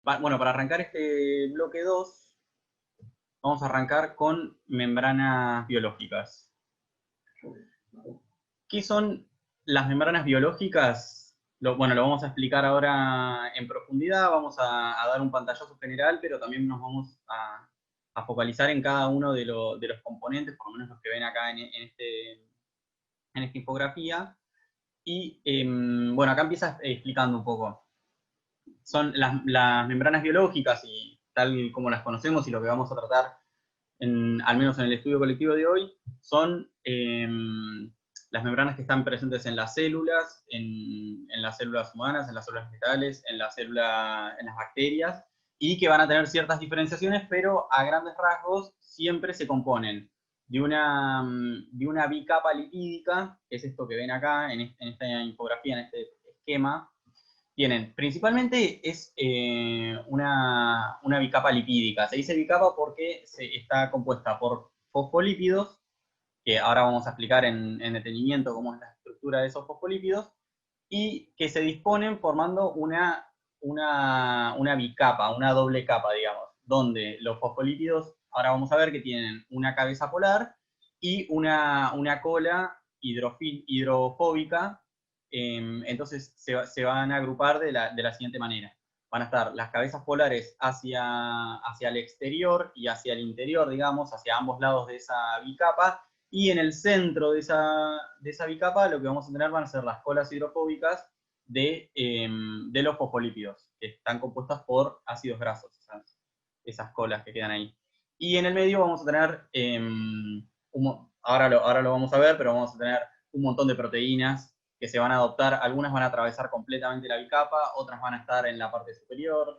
Bueno, para arrancar este bloque 2, vamos a arrancar con membranas biológicas. ¿Qué son las membranas biológicas? Bueno, lo vamos a explicar ahora en profundidad, vamos a dar un pantallazo general, pero también nos vamos a focalizar en cada uno de los componentes, por lo menos los que ven acá en esta infografía. Y bueno, acá empieza explicando un poco. Son las membranas biológicas y tal como las conocemos y lo que vamos a tratar al menos en el estudio colectivo de hoy, son las membranas que están presentes en las células, en las células humanas, en las células vegetales, en las bacterias, y que van a tener ciertas diferenciaciones, pero a grandes rasgos siempre se componen de una bicapa lipídica, que es esto que ven acá en esta infografía, en este esquema. Tienen, principalmente es una bicapa lipídica. Se dice bicapa porque está compuesta por fosfolípidos, que ahora vamos a explicar en detenimiento cómo es la estructura de esos fosfolípidos, y que se disponen formando una bicapa, una doble capa, digamos, donde los fosfolípidos, ahora vamos a ver que tienen una cabeza polar y una cola hidrofóbica. Entonces se van a agrupar de la siguiente manera. Van a estar las cabezas polares hacia el exterior y hacia el interior, digamos, hacia ambos lados de esa bicapa, y en el centro de esa bicapa lo que vamos a tener van a ser las colas hidrofóbicas de los fosfolípidos, que están compuestas por ácidos grasos, esas colas que quedan ahí. Y en el medio vamos a tener, ahora lo vamos a ver, pero vamos a tener un montón de proteínas que se van a adoptar. Algunas van a atravesar completamente la bicapa, otras van a estar en la parte superior.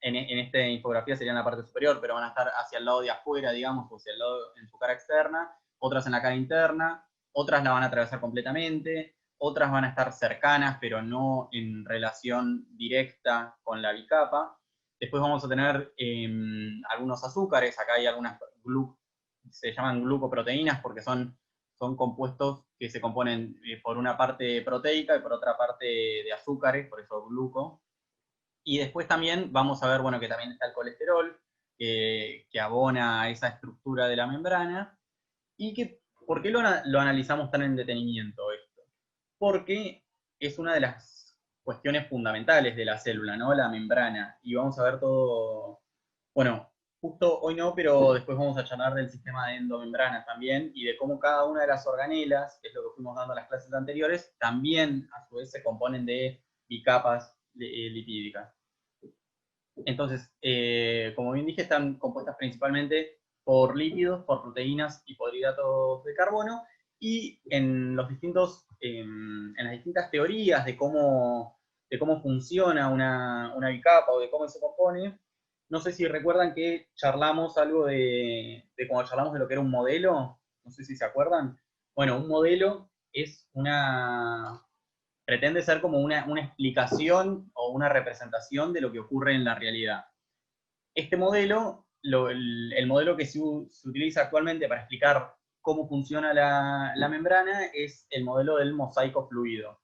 En esta infografía sería en la parte superior, pero van a estar hacia el lado de afuera, digamos, o hacia el lado en su cara externa, otras en la cara interna, otras la van a atravesar completamente, otras van a estar cercanas, pero no en relación directa con la bicapa. Después vamos a tener algunos azúcares, acá hay algunas, se llaman glucoproteínas porque son compuestos que se componen por una parte proteica y por otra parte de azúcares, por eso gluco. Y después también vamos a ver, bueno, que también está el colesterol, que abona a esa estructura de la membrana. ¿Y por qué lo analizamos tan en detenimiento esto? Porque es una de las cuestiones fundamentales de la célula, ¿no? La membrana. Y vamos a ver todo, bueno, justo hoy no, pero después vamos a charlar del sistema de endomembrana también y de cómo cada una de las organelas, que es lo que fuimos dando en las clases anteriores, también a su vez se componen de bicapas lipídicas. Entonces, como bien dije, están compuestas principalmente por lípidos, por proteínas y por hidratos de carbono, y en las distintas teorías de cómo funciona una bicapa o de cómo se compone, no sé si recuerdan que charlamos algo de cuando charlamos de lo que era un modelo, no sé si se acuerdan. Bueno, un modelo es pretende ser como una explicación o una representación de lo que ocurre en la realidad. Este modelo, el modelo que se utiliza actualmente para explicar cómo funciona la membrana es el modelo del mosaico fluido.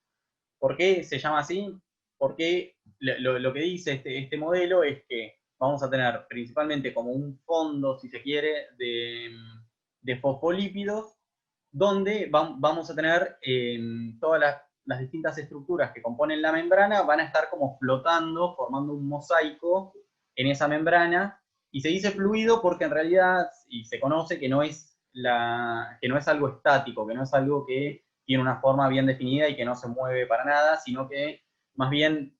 ¿Por qué se llama así? Porque lo que dice este modelo es que vamos a tener principalmente como un fondo, si se quiere, de fosfolípidos, donde vamos a tener todas las distintas estructuras que componen la membrana, van a estar como flotando, formando un mosaico en esa membrana, y se dice fluido porque en realidad, y se conoce que no es algo estático, que no es algo que tiene una forma bien definida y que no se mueve para nada, sino que más bien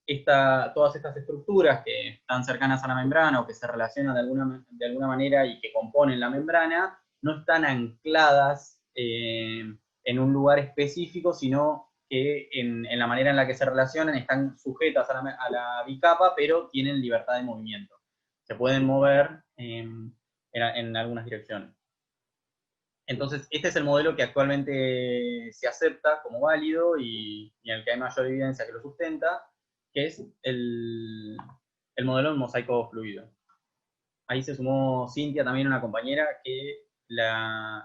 todas estas estructuras que están cercanas a la membrana o que se relacionan de alguna manera y que componen la membrana, no están ancladas en un lugar específico, sino que en la manera en la que se relacionan están sujetas a la bicapa, pero tienen libertad de movimiento. Se pueden mover en algunas direcciones. Entonces, este es el modelo que actualmente se acepta como válido y en el que hay mayor evidencia que lo sustenta, que es el modelo del mosaico fluido. Ahí se sumó Cintia, también una compañera, que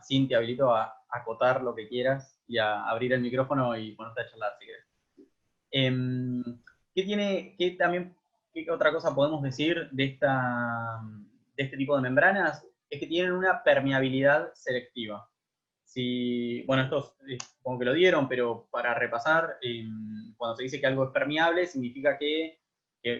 Cintia habilitó a acotar lo que quieras y a abrir el micrófono y ponerte a charlar si querés. ¿Qué tiene, qué también, ¿qué otra cosa podemos decir de este tipo de membranas? Es que tienen una permeabilidad selectiva. Bueno, esto supongo que lo dieron, pero para repasar, cuando se dice que algo es permeable, significa que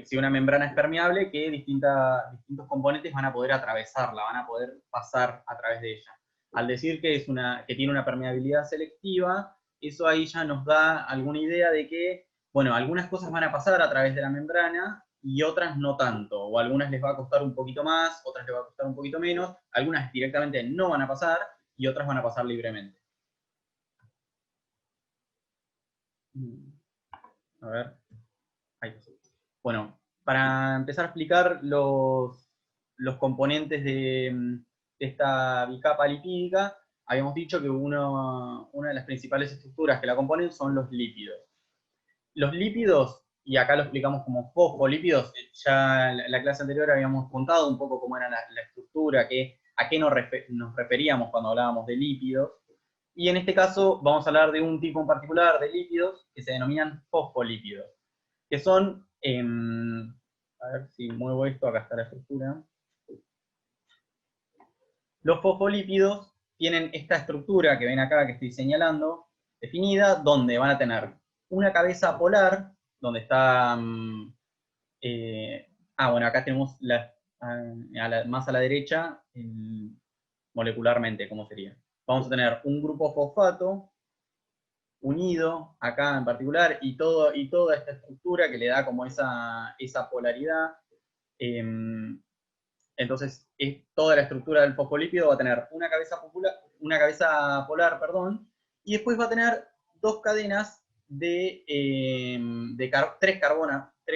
si una membrana es permeable, que distintos componentes van a poder atravesarla, van a poder pasar a través de ella. Al decir que tiene una permeabilidad selectiva, eso ahí ya nos da alguna idea de que, bueno, algunas cosas van a pasar a través de la membrana y otras no tanto, o algunas les va a costar un poquito más, otras les va a costar un poquito menos, algunas directamente no van a pasar y otras van a pasar libremente. A ver. Ahí. Bueno, para empezar a explicar los componentes de esta bicapa lipídica, habíamos dicho que una de las principales estructuras que la componen son los lípidos. Los lípidos, y acá lo explicamos como fosfolípidos, ya en la clase anterior habíamos contado un poco cómo era la estructura, a qué nos referíamos cuando hablábamos de lípidos, y en este caso vamos a hablar de un tipo en particular de lípidos que se denominan fosfolípidos, que son, a ver si muevo esto, acá está la estructura. Los fosfolípidos tienen esta estructura que ven acá que estoy señalando, definida, donde van a tener una cabeza polar, donde está, bueno, acá tenemos más a la derecha, molecularmente, ¿cómo sería? Vamos a tener un grupo fosfato unido, acá en particular, y toda esta estructura que le da como esa polaridad. Entonces, toda la estructura del fosfolípido va a tener una cabeza polar, perdón, y después va a tener dos cadenas tres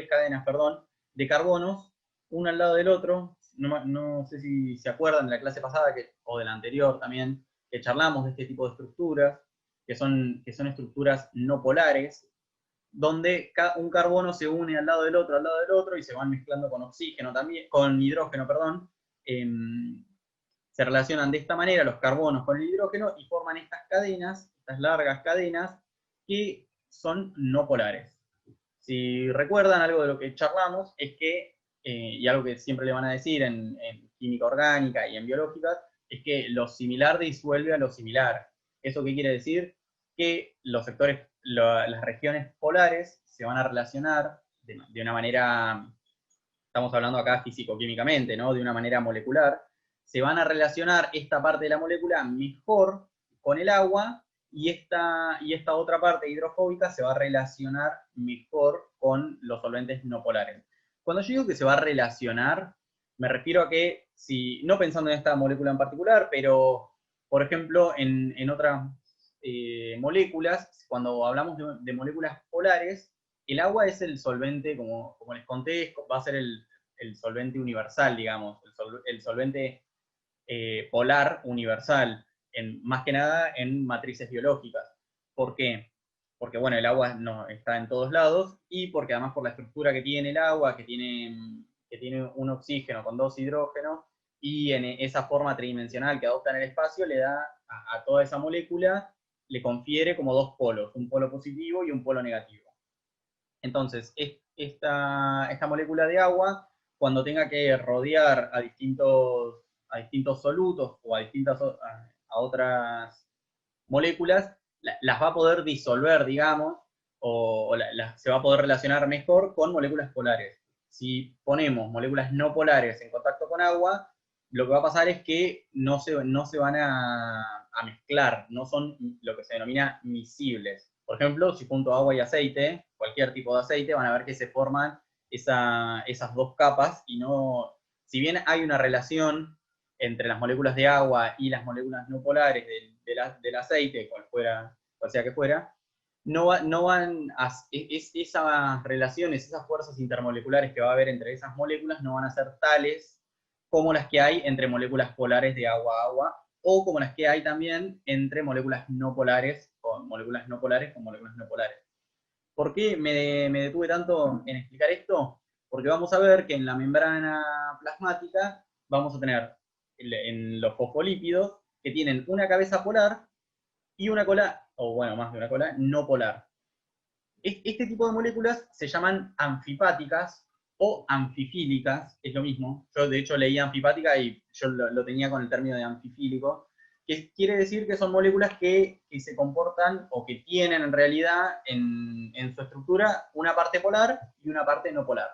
cadenas, perdón, de carbonos, una al lado del otro. No sé si se acuerdan de la clase pasada o de la anterior también, que charlamos de este tipo de estructuras, que son estructuras no polares, donde un carbono se une al lado del otro, y se van mezclando con oxígeno también, con hidrógeno, perdón. Se relacionan de esta manera los carbonos con el hidrógeno y forman estas cadenas, estas largas cadenas, que son no polares. Si recuerdan, algo de lo que charlamos es que, y algo que siempre le van a decir en química orgánica y en biológica, es que lo similar disuelve a lo similar. ¿Eso qué quiere decir? Que las regiones polares se van a relacionar de una manera, estamos hablando acá físico-químicamente, ¿no? De una manera molecular, se van a relacionar esta parte de la molécula mejor con el agua, y esta otra parte hidrofóbica se va a relacionar mejor con los solventes no polares. Cuando yo digo que se va a relacionar, me refiero a que, no pensando en esta molécula en particular, pero, por ejemplo, en otras moléculas, cuando hablamos de moléculas polares, el agua es el solvente, como les conté, va a ser el solvente universal, digamos, el solvente polar universal, más que nada en matrices biológicas. ¿Por qué? Porque, bueno, el agua no está en todos lados, y porque además por la estructura que tiene el agua, que tiene un oxígeno con dos hidrógenos, y en esa forma tridimensional que adopta en el espacio, le da a toda esa molécula, le confiere como dos polos, un polo positivo y un polo negativo. Entonces, esta molécula de agua, cuando tenga que rodear a distintos solutos o a otras moléculas, las va a poder disolver, digamos, se va a poder relacionar mejor con moléculas polares. Si ponemos moléculas no polares en contacto con agua, lo que va a pasar es que no se van a mezclar, no son lo que se denomina miscibles. Por ejemplo, si junto agua y aceite, cualquier tipo de aceite, van a ver que se forman esas dos capas, y no, si bien hay una relación entre las moléculas de agua y las moléculas no polares del aceite, cual sea que fuera, no van esas relaciones, esas fuerzas intermoleculares que va a haber entre esas moléculas no van a ser tales como las que hay entre moléculas polares de agua a agua, o como las que hay también entre moléculas no polares con moléculas no polares. ¿Por qué me detuve tanto en explicar esto? Porque vamos a ver que en la membrana plasmática vamos a tener en los fosfolípidos que tienen una cabeza polar y una cola, o bueno, más de una cola, no polar. Este tipo de moléculas se llaman anfipáticas, o anfifílicas, es lo mismo. Yo de hecho leí anfipática y yo lo tenía con el término de anfifílico, que quiere decir que son moléculas que se comportan o que tienen en realidad en su estructura una parte polar y una parte no polar.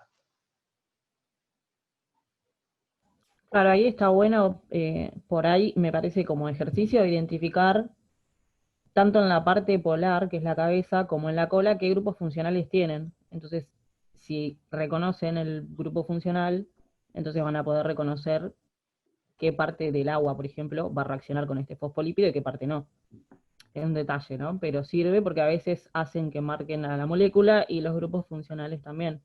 Claro, ahí está bueno, por ahí me parece como ejercicio identificar tanto en la parte polar, que es la cabeza, como en la cola, qué grupos funcionales tienen. Entonces, si reconocen el grupo funcional, entonces van a poder reconocer qué parte del agua, por ejemplo, va a reaccionar con este fosfolípido y qué parte no. Es un detalle, ¿no? Pero sirve porque a veces hacen que marquen a la molécula y los grupos funcionales también.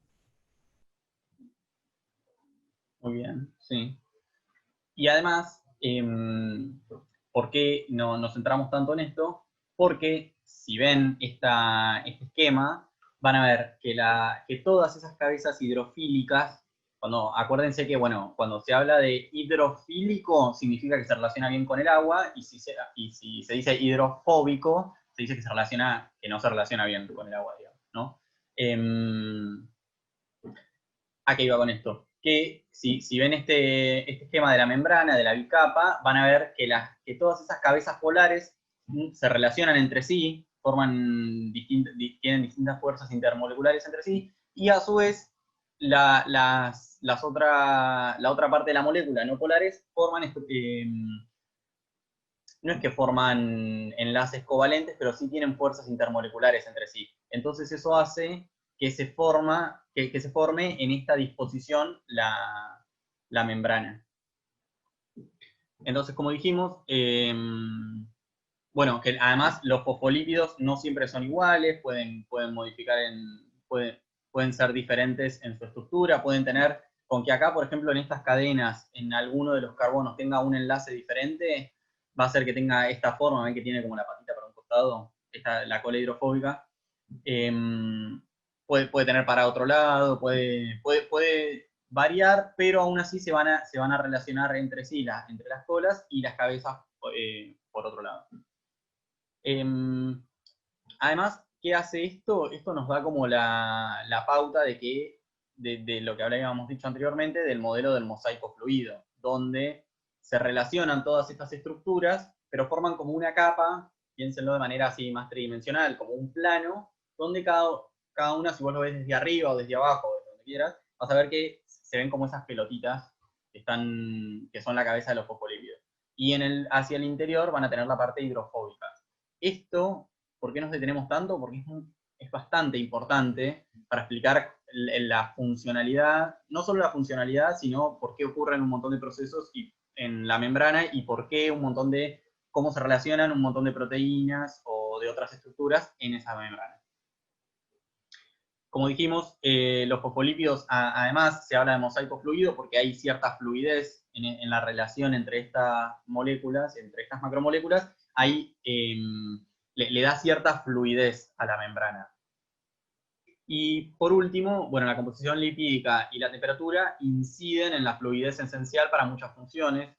Muy bien, sí. Y además, ¿por qué no nos centramos tanto en esto? Porque si ven este esquema, van a ver que todas esas cabezas hidrofílicas, acuérdense que, bueno, cuando se habla de hidrofílico, significa que se relaciona bien con el agua, y si se dice hidrofóbico, se dice que que no se relaciona bien con el agua, digamos, ¿no? ¿A qué iba con esto? Que si ven este esquema de la membrana, de la bicapa, van a ver que todas esas cabezas polares se relacionan entre sí, tienen distintas fuerzas intermoleculares entre sí, y a su vez la otra parte de la molécula no polares no es que forman enlaces covalentes, pero sí tienen fuerzas intermoleculares entre sí. Entonces eso hace que se forme en esta disposición la membrana. Entonces, como dijimos, bueno, que además los fosfolípidos no siempre son iguales, pueden modificar pueden ser diferentes en su estructura, pueden tener, con que acá, por ejemplo, en estas cadenas, en alguno de los carbonos tenga un enlace diferente, va a ser que tenga esta forma, ven que tiene como la patita para un costado, la cola hidrofóbica, eh, puede tener para otro lado, puede variar, pero aún así se van a relacionar entre sí, entre las colas y las cabezas por otro lado. Además, ¿qué hace esto? Esto nos da como la pauta de lo que habíamos dicho anteriormente, del modelo del mosaico fluido, donde se relacionan todas estas estructuras, pero forman como una capa, piénsenlo de manera así más tridimensional, como un plano, donde cada una, si vos lo ves desde arriba o desde abajo, desde donde quieras, vas a ver que se ven como esas pelotitas que son la cabeza de los fosfolípidos. Y hacia el interior van a tener la parte hidrofóbica. Esto, ¿por qué nos detenemos tanto? Porque es bastante importante para explicar la funcionalidad, no solo la funcionalidad, sino por qué ocurren un montón de procesos en la membrana y por qué cómo se relacionan un montón de proteínas o de otras estructuras en esa membrana. Como dijimos, los fosfolípidos, además, se habla de mosaico fluido porque hay cierta fluidez en la relación entre estas moléculas, entre estas macromoléculas. Ahí le da cierta fluidez a la membrana. Y por último, bueno, la composición lipídica y la temperatura inciden en la fluidez esencial para muchas funciones.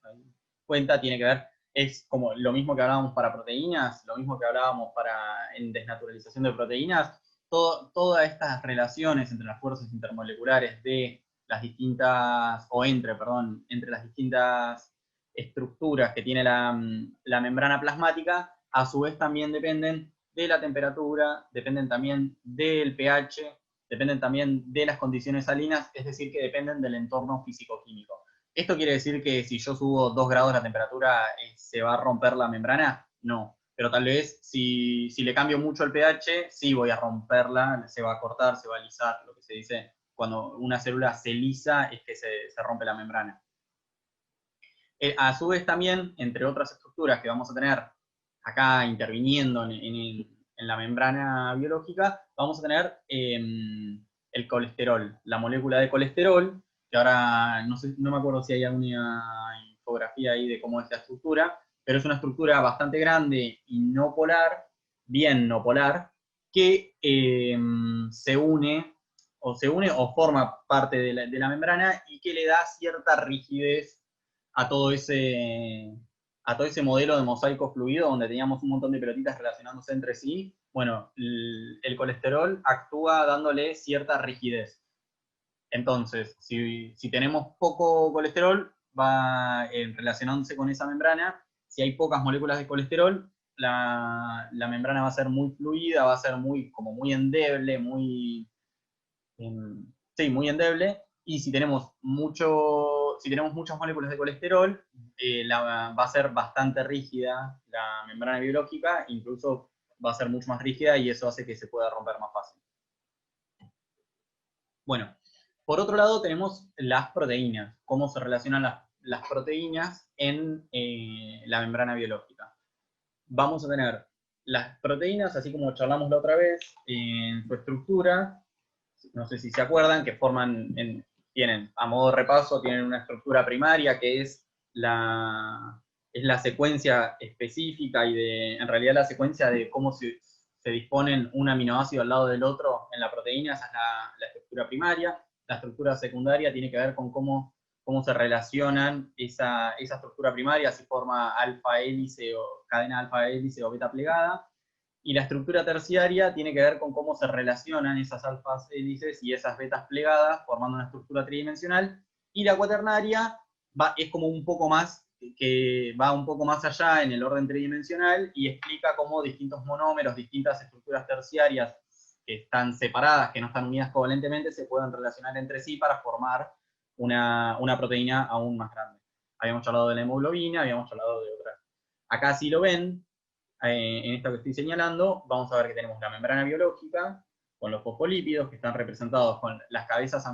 Cuenta, tiene que ver, es como lo mismo que hablábamos para proteínas, lo mismo que hablábamos en desnaturalización de proteínas. Todas estas relaciones entre las fuerzas intermoleculares de las distintas, o entre las distintas estructuras que tiene la membrana plasmática, a su vez también dependen de la temperatura, dependen también del pH, dependen también de las condiciones salinas, es decir, que dependen del entorno físico-químico. ¿Esto quiere decir que si yo subo 2 grados la temperatura se va a romper la membrana? No, pero tal vez si le cambio mucho el pH, sí voy a romperla, se va a cortar, se va a lisar, lo que se dice cuando una célula se lisa es que se rompe la membrana. A su vez también, entre otras estructuras que vamos a tener acá interviniendo en la membrana biológica, vamos a tener el colesterol, la molécula de colesterol, que ahora no me acuerdo si hay alguna infografía ahí de cómo es la estructura, pero es una estructura bastante grande y no polar, bien no polar, que se une o forma parte de la membrana y que le da cierta rigidez a todo ese, a todo ese modelo de mosaico fluido donde teníamos un montón de pelotitas relacionándose entre sí. Bueno, el colesterol actúa dándole cierta rigidez. Entonces, si tenemos poco colesterol, va relacionándose con esa membrana. Si hay pocas moléculas de colesterol, la membrana va a ser muy fluida, va a ser como muy endeble, sí, muy endeble. Y si tenemos muchas moléculas de colesterol, va a ser bastante rígida la membrana biológica, incluso va a ser mucho más rígida y eso hace que se pueda romper más fácil. Bueno, por otro lado tenemos las proteínas, cómo se relacionan las proteínas en la membrana biológica. Vamos a tener las proteínas, así como charlamos la otra vez, en su estructura, no sé si se acuerdan, que tienen, a modo de repaso, tienen una estructura primaria que es la secuencia específica en realidad la secuencia de cómo se disponen un aminoácido al lado del otro en la proteína, esa es la estructura primaria. La estructura secundaria tiene que ver con cómo se relacionan esa estructura primaria, si forma alfa hélice o cadena alfa hélice o beta plegada. Y la estructura terciaria tiene que ver con cómo se relacionan esas alfas hélices y esas betas plegadas, formando una estructura tridimensional. Y la cuaternaria es como un poco más, que va un poco más allá en el orden tridimensional y explica cómo distintos monómeros, distintas estructuras terciarias que están separadas, que no están unidas covalentemente, se pueden relacionar entre sí para formar una proteína aún más grande. Habíamos hablado de la hemoglobina, habíamos hablado de otras. Acá sí lo ven, en esto que estoy señalando, vamos a ver que tenemos la membrana biológica, con los fosfolípidos, que están representados con las cabezas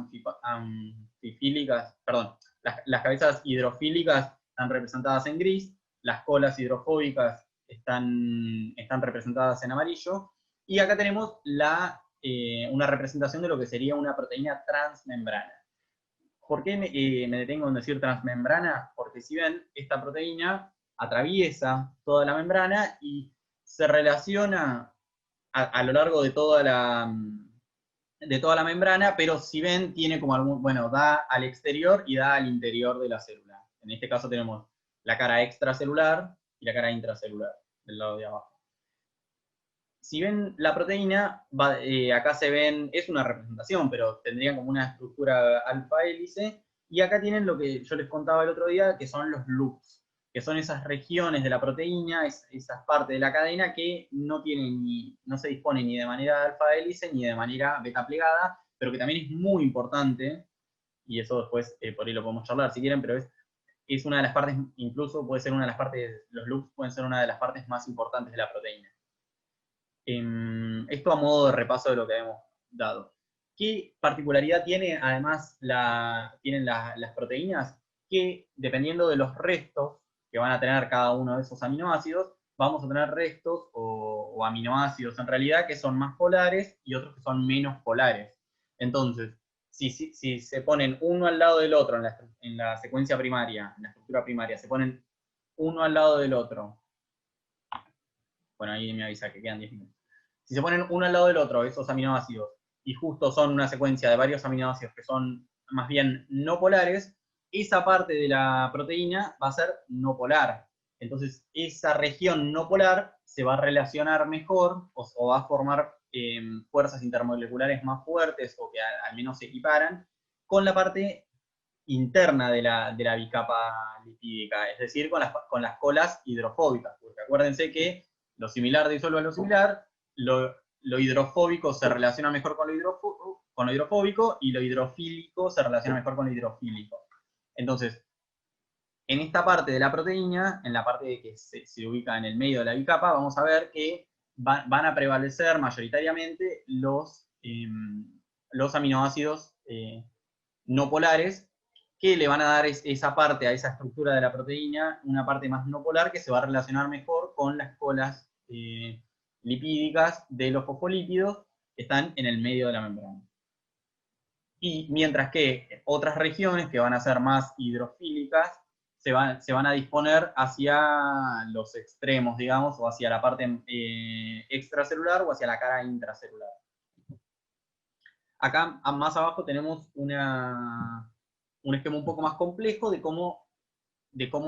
anfifílicas, perdón, las cabezas hidrofílicas están representadas en gris, las colas hidrofóbicas están representadas en amarillo, y acá tenemos una representación de lo que sería una proteína transmembrana. ¿Por qué me detengo en decir transmembrana? Porque si ven, esta proteína atraviesa toda la membrana y se relaciona a lo largo de toda la membrana, pero si ven, tiene como da al exterior y da al interior de la célula. En este caso tenemos la cara extracelular y la cara intracelular, del lado de abajo. Si ven la proteína, acá se ven, es una representación, pero tendrían como una estructura alfa hélice, y acá tienen lo que yo les contaba el otro día, que son los loops, que son esas regiones de la proteína, esas partes de la cadena que no se disponen ni de manera alfa hélice ni de manera beta plegada, pero que también es muy importante, y eso después por ahí lo podemos charlar si quieren, pero es una de las partes, incluso puede ser una de las partes, los loops pueden ser una de las partes más importantes de la proteína. Esto a modo de repaso de lo que hemos dado. ¿Qué particularidad tiene además tienen las proteínas? Que dependiendo de los restos que van a tener cada uno de esos aminoácidos, vamos a tener restos o aminoácidos en realidad que son más polares y otros que son menos polares. Entonces, si se ponen uno al lado del otro en la secuencia primaria, en la estructura primaria, se ponen uno al lado del otro. Bueno, ahí me avisa que quedan 10 minutos. Si se ponen uno al lado del otro, esos aminoácidos, y justo son una secuencia de varios aminoácidos que son más bien no polares, esa parte de la proteína va a ser no polar. Entonces, esa región no polar se va a relacionar mejor o va a formar fuerzas intermoleculares más fuertes o que al menos se equiparan con la parte interna de la bicapa lipídica, es decir, con las colas hidrofóbicas. Porque acuérdense que lo similar disuelve a lo similar, lo hidrofóbico se relaciona mejor con lo hidrofóbico y lo hidrofílico se relaciona mejor con lo hidrofílico. Entonces, en esta parte de la proteína, en la parte que se ubica en el medio de la bicapa, vamos a ver que van a prevalecer mayoritariamente los aminoácidos no polares, que le van a dar esa parte, a esa estructura de la proteína, una parte más no polar que se va a relacionar mejor con las colas lipídicas de los fosfolípidos que están en el medio de la membrana. Y mientras que otras regiones que van a ser más hidrofílicas se van a disponer hacia los extremos, digamos, o hacia la parte extracelular o hacia la cara intracelular. Acá más abajo tenemos un esquema un poco más complejo de cómo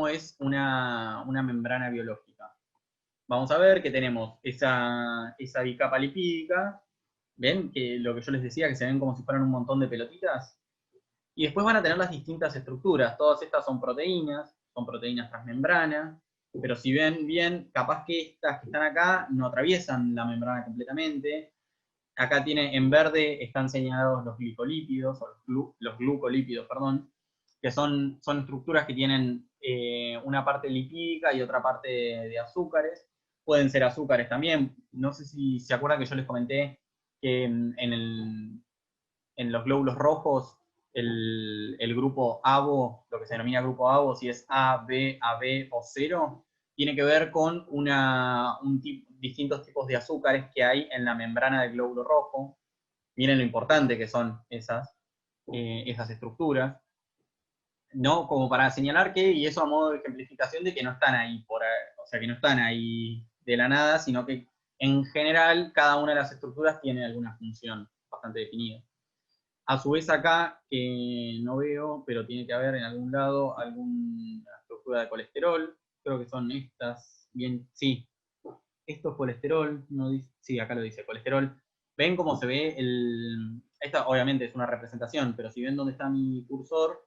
es una membrana biológica. Vamos a ver que tenemos esa bicapa lipídica. ¿Ven? Que lo que yo les decía, que se ven como si fueran un montón de pelotitas. Y después van a tener las distintas estructuras. Todas estas son proteínas transmembrana, pero si ven bien, capaz que estas que están acá no atraviesan la membrana completamente. Acá tiene, en verde están señalados los glicolípidos, o los glucolípidos, perdón, que son estructuras que tienen una parte lipídica y otra parte de azúcares. Pueden ser azúcares también. No sé si se acuerdan que yo les comenté que en los glóbulos rojos el grupo ABO, lo que se denomina grupo ABO, si es A, B, AB o 0, tiene que ver con distintos tipos de azúcares que hay en la membrana del glóbulo rojo. Miren lo importante que son esas estructuras, ¿no? Como para señalar que, y eso a modo de ejemplificación de que no están ahí, o sea, que no están ahí de la nada, sino que en general cada una de las estructuras tiene alguna función bastante definida. A su vez acá, que no veo, pero tiene que haber en algún lado alguna estructura de colesterol. Creo que son estas. Bien, sí. Esto es colesterol. No dice, sí, acá lo dice, colesterol. ¿Ven cómo se ve esta obviamente es una representación, pero si ven dónde está mi cursor,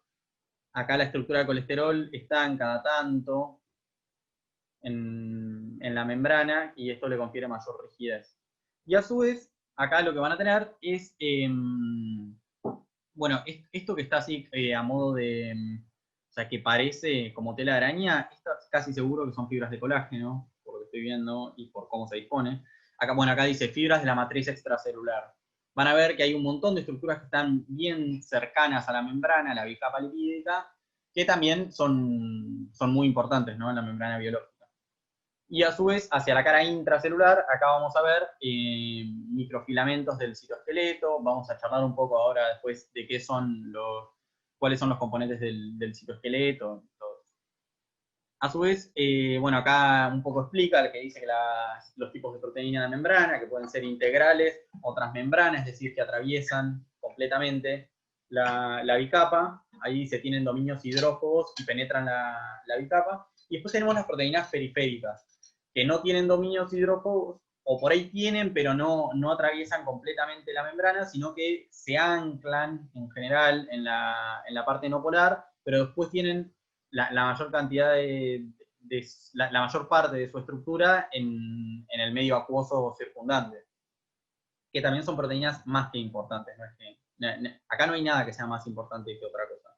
acá la estructura de colesterol está en cada tanto en la membrana y esto le confiere mayor rigidez. Y a su vez, acá lo que van a tener es bueno, esto que está así a modo de, o sea, que parece como tela de araña, esto casi seguro que son fibras de colágeno, por lo que estoy viendo y por cómo se dispone. Acá, bueno, acá dice fibras de la matriz extracelular. Van a ver que hay un montón de estructuras que están bien cercanas a la membrana, a la bicapa lipídica, que también son muy importantes, ¿no?, en la membrana biológica. Y a su vez, hacia la cara intracelular, acá vamos a ver microfilamentos del citoesqueleto. Vamos a charlar un poco ahora después de cuáles son los componentes del citoesqueleto. A su vez, bueno, acá un poco explica que dice que los tipos de proteína de membrana, que pueden ser integrales o transmembranas, es decir, que atraviesan completamente la bicapa. Ahí se tienen dominios hidrófobos y penetran la bicapa. Y después tenemos las proteínas periféricas, que no tienen dominios hidrófobos, o por ahí tienen, pero no atraviesan completamente la membrana, sino que se anclan en general en la parte no polar, pero después tienen la mayor cantidad la mayor parte de su estructura en el medio acuoso circundante, que también son proteínas más que importantes. ¿No? Acá no hay nada que sea más importante que otra cosa.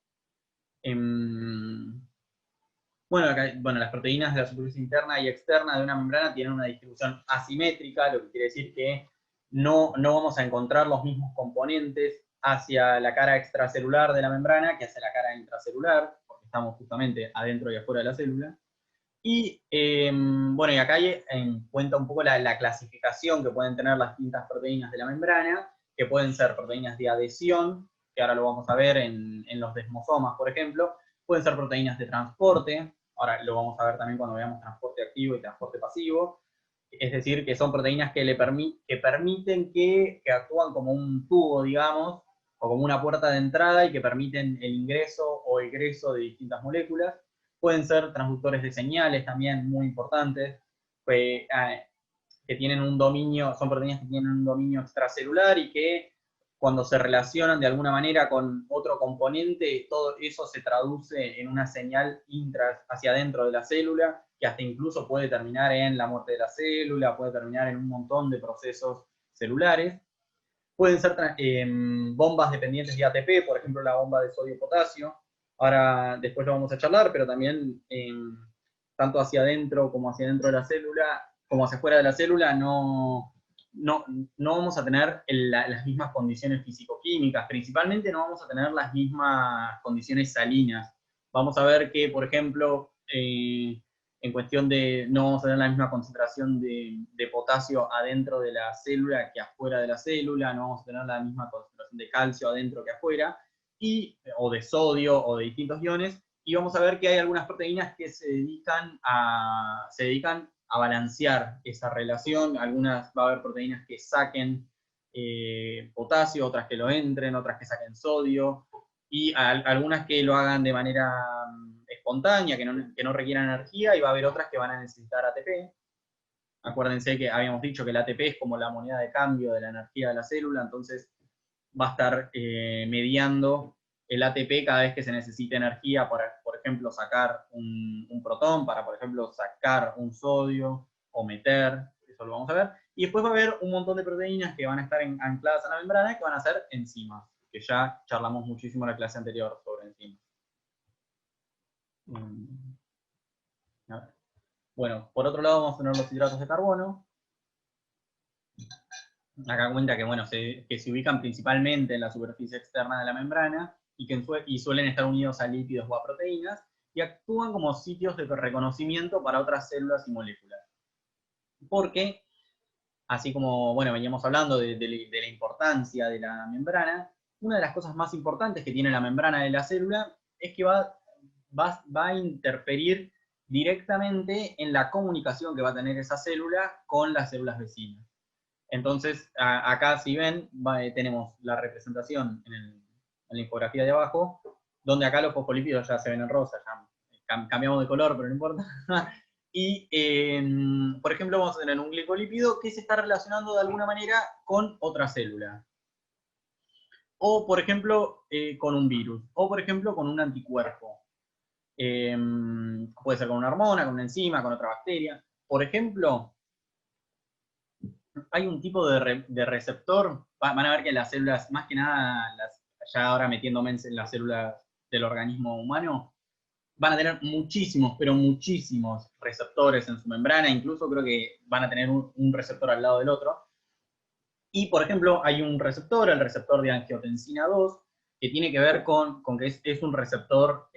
Bueno, las proteínas de la superficie interna y externa de una membrana tienen una distribución asimétrica, lo que quiere decir que no vamos a encontrar los mismos componentes hacia la cara extracelular de la membrana que hacia la cara intracelular, porque estamos justamente adentro y afuera de la célula. Y bueno, y acá cuenta un poco la clasificación que pueden tener las distintas proteínas de la membrana, que pueden ser proteínas de adhesión, que ahora lo vamos a ver en los desmosomas, por ejemplo. Pueden ser proteínas de transporte, ahora lo vamos a ver también cuando veamos transporte activo y transporte pasivo. Es decir, que son proteínas que permiten que actúan como un tubo, digamos, o como una puerta de entrada y que permiten el ingreso o egreso de distintas moléculas. Pueden ser transductores de señales también muy importantes, que tienen un dominio, son proteínas que tienen un dominio extracelular y que cuando se relacionan de alguna manera con otro componente, todo eso se traduce en una señal hacia adentro de la célula, que hasta incluso puede terminar en la muerte de la célula, puede terminar en un montón de procesos celulares. Pueden ser bombas dependientes de ATP, por ejemplo la bomba de sodio-potasio. Ahora después lo vamos a charlar, pero también tanto hacia adentro como hacia adentro de la célula, como hacia afuera de la célula, no vamos a tener las mismas condiciones físico-químicas. Principalmente no vamos a tener las mismas condiciones salinas. Vamos a ver que, por ejemplo, en cuestión de no vamos a tener la misma concentración de potasio adentro de la célula que afuera de la célula, no vamos a tener la misma concentración de calcio adentro que afuera, o de sodio o de distintos iones, y vamos a ver que hay algunas proteínas que se dedican a balancear esa relación. Algunas va a haber proteínas que saquen potasio, otras que lo entren, otras que saquen sodio, y algunas que lo hagan de manera espontánea, que no requieran energía, y va a haber otras que van a necesitar ATP. Acuérdense que habíamos dicho que el ATP es como la moneda de cambio de la energía de la célula, entonces va a estar mediando el ATP cada vez que se necesite energía para, por ejemplo, sacar un protón, para, por ejemplo, sacar un sodio o meter, eso lo vamos a ver. Y después va a haber un montón de proteínas que van a estar ancladas a la membrana que van a ser enzimas, que ya charlamos muchísimo en la clase anterior sobre enzimas. A ver. Bueno, por otro lado vamos a tener los hidratos de carbono. Acá cuenta que, bueno, que se ubican principalmente en la superficie externa de la membrana y suelen estar unidos a lípidos o a proteínas y actúan como sitios de reconocimiento para otras células y moléculas. Porque, así como, bueno, veníamos hablando de la importancia de la membrana, una de las cosas más importantes que tiene la membrana de la célula es que va a interferir directamente en la comunicación que va a tener esa célula con las células vecinas. Entonces, acá si ven, tenemos la representación en la infografía de abajo, donde acá los fosfolípidos ya se ven en rosa, ya cambiamos de color, pero no importa. Y, por ejemplo, vamos a tener un glicolípido que se está relacionando de alguna manera con otra célula. O, por ejemplo, con un virus. O, por ejemplo, con un anticuerpo. Puede ser con una hormona, con una enzima, con otra bacteria. Por ejemplo, hay un tipo de receptor, van a ver que las células, más que nada, ya ahora metiéndome en las células del organismo humano, van a tener muchísimos, pero muchísimos receptores en su membrana, incluso creo que van a tener un receptor al lado del otro. Y, por ejemplo, hay un receptor, el receptor de angiotensina 2, que tiene que ver con que es un receptor,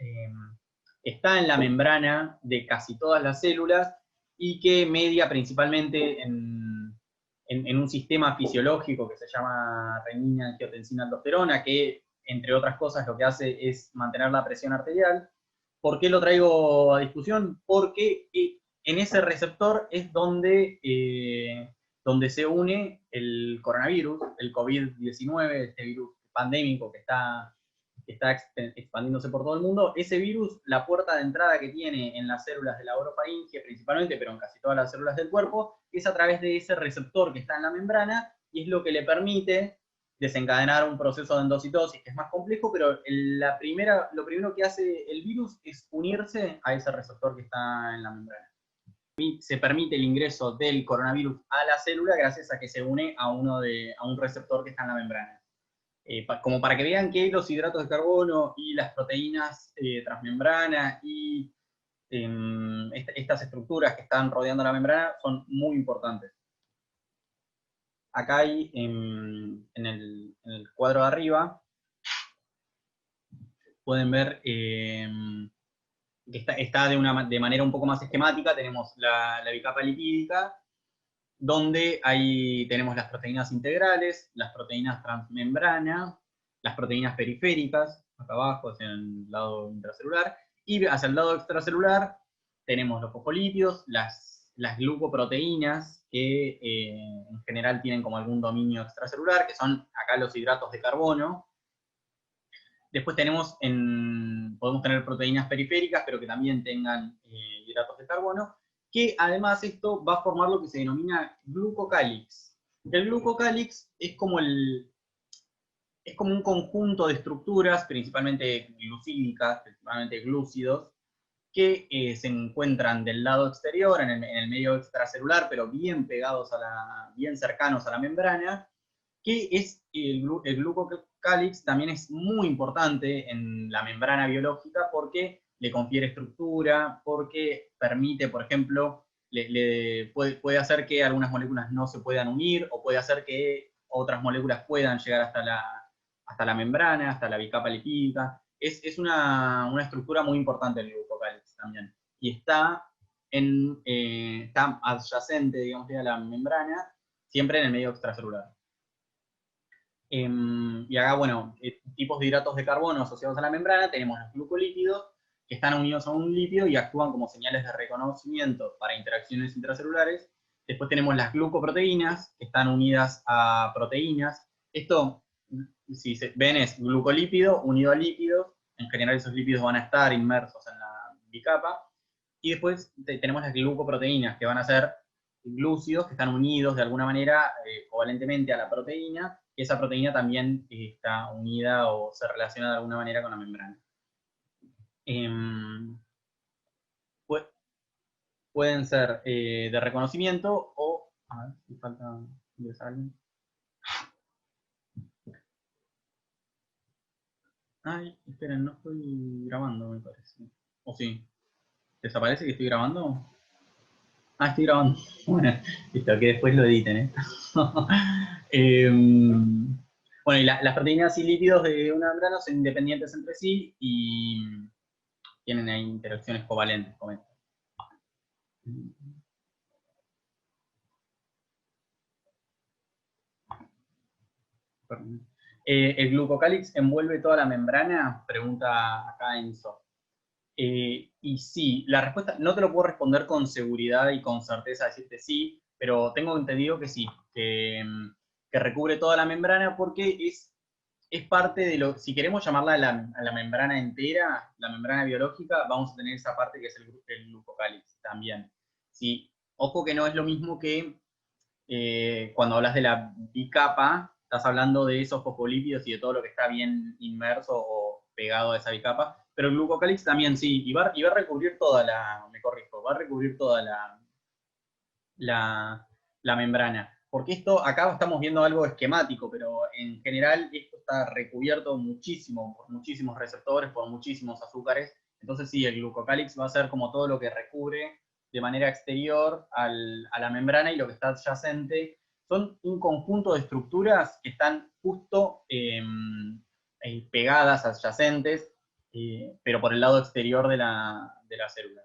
está en la membrana de casi todas las células y que media principalmente en un sistema fisiológico que se llama renina, angiotensina, aldosterona, que, entre otras cosas, lo que hace es mantener la presión arterial. ¿Por qué lo traigo a discusión? Porque en ese receptor es donde se une el coronavirus, el COVID-19, este virus pandémico que está expandiéndose por todo el mundo. Ese virus, la puerta de entrada que tiene en las células de la orofaringe principalmente, pero en casi todas las células del cuerpo, es a través de ese receptor que está en la membrana, y es lo que le permite desencadenar un proceso de endocitosis que es más complejo, pero lo primero que hace el virus es unirse a ese receptor que está en la membrana. Se permite el ingreso del coronavirus a la célula gracias a que se une a un receptor que está en la membrana. Como para que vean que los hidratos de carbono y las proteínas transmembrana y estas estructuras que están rodeando la membrana son muy importantes. Acá hay, en el cuadro de arriba, pueden ver que está de manera un poco más esquemática. Tenemos la bicapa lipídica, donde ahí tenemos las proteínas integrales, las proteínas transmembrana, las proteínas periféricas, acá abajo, hacia el lado intracelular, y hacia el lado extracelular tenemos los fosfolípidos, las glucoproteínas, que en general tienen como algún dominio extracelular, que son acá los hidratos de carbono. Después podemos tener proteínas periféricas, pero que también tengan hidratos de carbono, que además esto va a formar lo que se denomina glucocálix. El glucocálix es como un conjunto de estructuras, principalmente glucídicas, principalmente glúcidos, que se encuentran del lado exterior, en el medio extracelular, pero bien pegados bien cercanos a la membrana, que es el glucocálix también es muy importante en la membrana biológica porque le confiere estructura, porque permite, por ejemplo, puede hacer que algunas moléculas no se puedan unir, o puede hacer que otras moléculas puedan llegar hasta la membrana, hasta la bicapa lipídica. Es una estructura muy importante el glucocálix también. Y está adyacente, digamos, a la membrana, siempre en el medio extracelular. Y acá, bueno, tipos de hidratos de carbono asociados a la membrana, tenemos los glucolípidos, que están unidos a un lípido y actúan como señales de reconocimiento para interacciones intracelulares. Después tenemos las glucoproteínas, que están unidas a proteínas. Esto, si se ven, es glucolípido unido a lípidos. En general esos lípidos van a estar inmersos en la bicapa. Y después tenemos las glucoproteínas, que van a ser glúcidos, que están unidos de alguna manera covalentemente a la proteína, esa proteína también está unida o se relaciona de alguna manera con la membrana. Pueden ser de reconocimiento o... A ver, si falta ingresar alguien. Ay, esperen, no estoy grabando, me parece. ¿O sí? ¿Desaparece que estoy grabando? Ah, estoy grabando. Bueno, listo, que después lo editen, ¿eh? Bueno, y las proteínas y lípidos de una membrana son independientes entre sí y tienen ahí interacciones covalentes, comento. ¿El glucocálix envuelve toda la membrana? Pregunta acá Enzo. Y sí, la respuesta no te lo puedo responder con seguridad y con certeza decirte sí, pero tengo entendido que sí, que recubre toda la membrana porque es parte de lo, si queremos llamarla a la membrana entera, la membrana biológica, vamos a tener esa parte que es el glucocálix también. Sí, ojo que no es lo mismo que cuando hablas de la bicapa, estás hablando de esos fosfolípidos y de todo lo que está bien inmerso o pegado a esa bicapa, pero el glucocálix también sí, y va a recubrir toda me corrijo, va a recubrir toda la membrana. Porque esto, acá estamos viendo algo esquemático, pero en general esto está recubierto muchísimo, por muchísimos receptores, por muchísimos azúcares. Entonces sí, el glucocálix va a ser como todo lo que recubre de manera exterior a la membrana y lo que está adyacente. Son un conjunto de estructuras que están justo pegadas, adyacentes, pero por el lado exterior de la célula.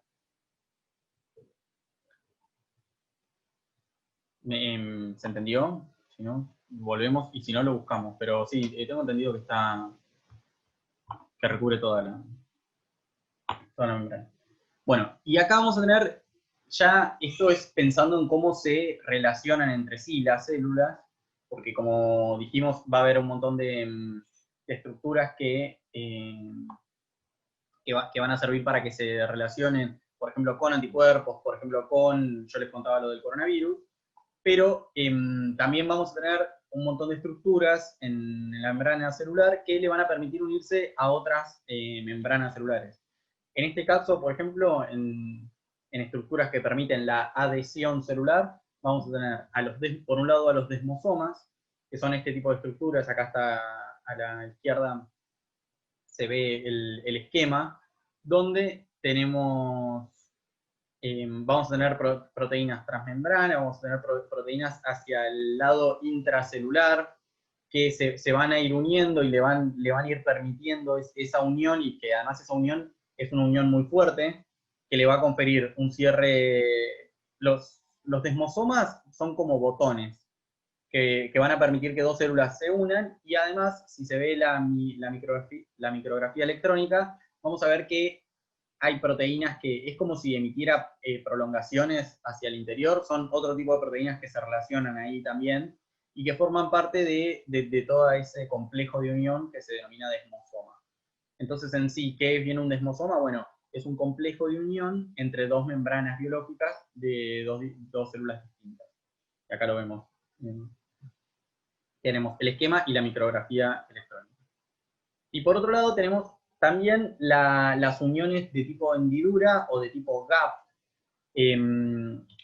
¿Se entendió? Si no, volvemos y si no lo buscamos. Pero sí, tengo entendido que que recubre toda la membrana. Bueno, y acá vamos a tener, ya esto es pensando en cómo se relacionan entre sí las células, porque como dijimos, va a haber un montón de estructuras que van a servir para que se relacionen, por ejemplo, con anticuerpos, por ejemplo, yo les contaba lo del coronavirus, pero también vamos a tener un montón de estructuras en la membrana celular que le van a permitir unirse a otras membranas celulares. En este caso, por ejemplo, en estructuras que permiten la adhesión celular, vamos a tener por un lado a los desmosomas, que son este tipo de estructuras. Acá está a la izquierda, se ve el esquema, donde vamos a tener proteínas transmembrana, vamos a tener proteínas hacia el lado intracelular, que se van a ir uniendo y le van a ir permitiendo esa unión, y que además esa unión es una unión muy fuerte, que le va a conferir un cierre. Los desmosomas son como botones, que van a permitir que dos células se unan, y además, si se ve la micrografía electrónica, vamos a ver que hay proteínas que es como si emitiera prolongaciones hacia el interior, son otro tipo de proteínas que se relacionan ahí también, y que forman parte de todo ese complejo de unión que se denomina desmosoma. Entonces, en sí, ¿qué es bien un desmosoma? Bueno, es un complejo de unión entre dos membranas biológicas de dos células distintas. Y acá lo vemos. Tenemos el esquema y la micrografía electrónica. Y por otro lado tenemos también las uniones de tipo hendidura o de tipo gap.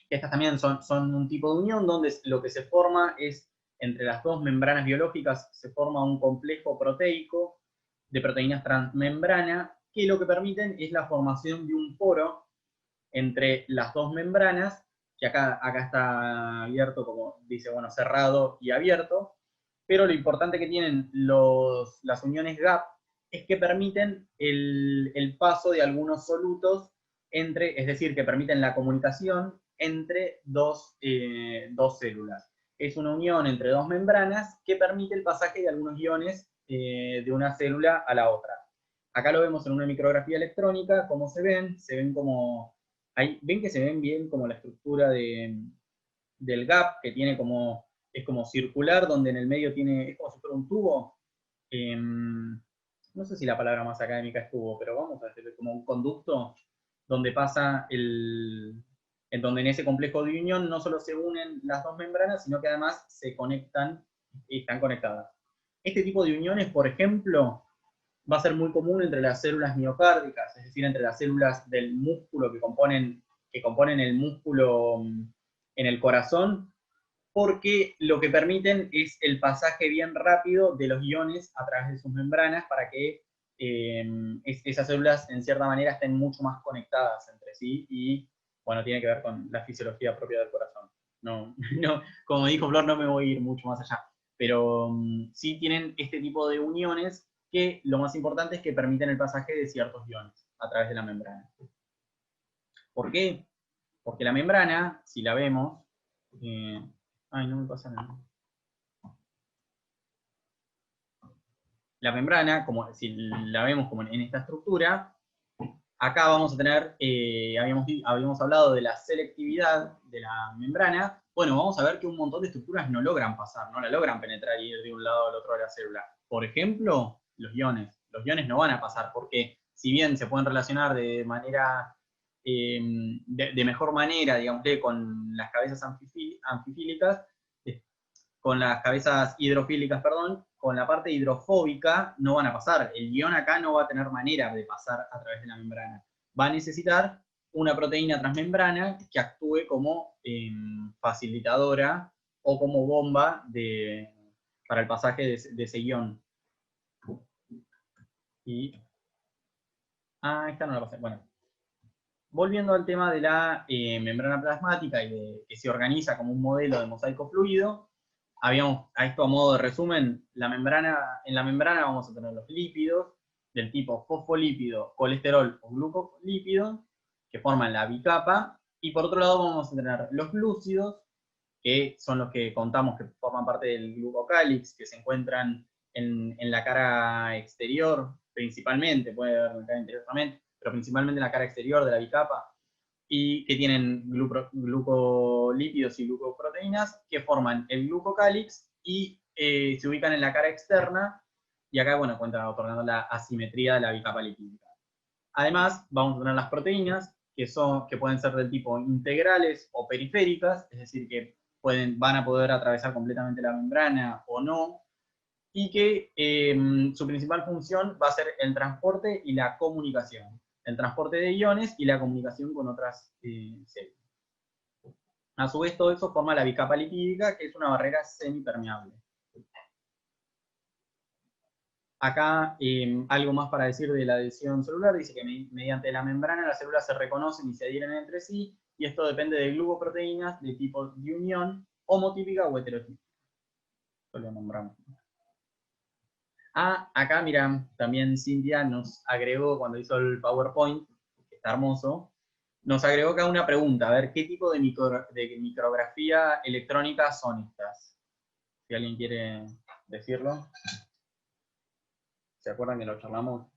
Estas también son un tipo de unión donde lo que se forma es, entre las dos membranas biológicas, se forma un complejo proteico de proteínas transmembrana, que lo que permiten es la formación de un poro entre las dos membranas, que acá está abierto, como dice, bueno, cerrado y abierto, pero lo importante que tienen las uniones gap es que permiten el paso de algunos solutos es decir, que permiten la comunicación entre dos células. Es una unión entre dos membranas que permite el pasaje de algunos iones de una célula a la otra. Acá lo vemos en una micrografía electrónica, cómo se ven como, ven que se ven bien como la estructura del gap, que es como circular, donde en el medio es como si fuera un tubo. No sé si la palabra más académica es tubo, pero vamos a decir como un conducto donde pasa en donde en ese complejo de unión no solo se unen las dos membranas, sino que además se conectan están conectadas. Este tipo de uniones, por ejemplo, va a ser muy común entre las células miocárdicas, es decir, entre las células del músculo que componen el músculo en el corazón, porque lo que permiten es el pasaje bien rápido de los iones a través de sus membranas para que esas células en cierta manera estén mucho más conectadas entre sí y, bueno, tiene que ver con la fisiología propia del corazón. No, no, como dijo Flor, no me voy a ir mucho más allá, pero sí tienen este tipo de uniones que lo más importante es que permiten el pasaje de ciertos iones a través de la membrana. ¿Por qué? Porque la membrana, si la vemos, ay, no me pasa nada. La membrana, como si la vemos como en esta estructura, acá vamos a tener, habíamos hablado de la selectividad de la membrana. Bueno, vamos a ver que un montón de estructuras no logran pasar, no la logran penetrar y ir de un lado al otro de la célula. Por ejemplo, los iones. Los iones no van a pasar porque, si bien se pueden relacionar de manera, de mejor manera, digamos, con las cabezas anfifílicas, con las cabezas hidrofílicas, perdón, con la parte hidrofóbica no van a pasar. El ion acá no va a tener manera de pasar a través de la membrana. Va a necesitar una proteína transmembrana que actúe como facilitadora o como bomba para el pasaje de ese ion. Y, esta no la pasé. Bueno, volviendo al tema de la membrana plasmática y de que se organiza como un modelo de mosaico fluido, a esto a modo de resumen, en la membrana vamos a tener los lípidos del tipo fosfolípido, colesterol o glucolípido, que forman la bicapa, y por otro lado vamos a tener los glúcidos, que son los que contamos que forman parte del glucocálix, que se encuentran en la cara exterior, principalmente, puede haber en la cara interior también, pero principalmente en la cara exterior de la bicapa, y que tienen glucolípidos y glucoproteínas que forman el glucocálix y se ubican en la cara externa, y acá, bueno, cuenta otorgando la asimetría de la bicapa lipídica. Además, vamos a tener las proteínas, que pueden ser del tipo integrales o periféricas, es decir, que van a poder atravesar completamente la membrana o no, y que su principal función va a ser el transporte y la comunicación. El transporte de iones y la comunicación con otras células. A su vez, todo eso forma la bicapa lipídica, que es una barrera semipermeable. Acá algo más para decir de la adhesión celular, dice que mediante la membrana las células se reconocen y se adhieren entre sí, y esto depende de glucoproteínas de tipo de unión, homotípica o heterotípica. Esto lo nombramos. Acá mira, también Cintia nos agregó cuando hizo el PowerPoint, que está hermoso, nos agregó acá una pregunta, a ver, ¿qué tipo de micrografía electrónica son estas? Si alguien quiere decirlo. ¿Se acuerdan que lo charlamos?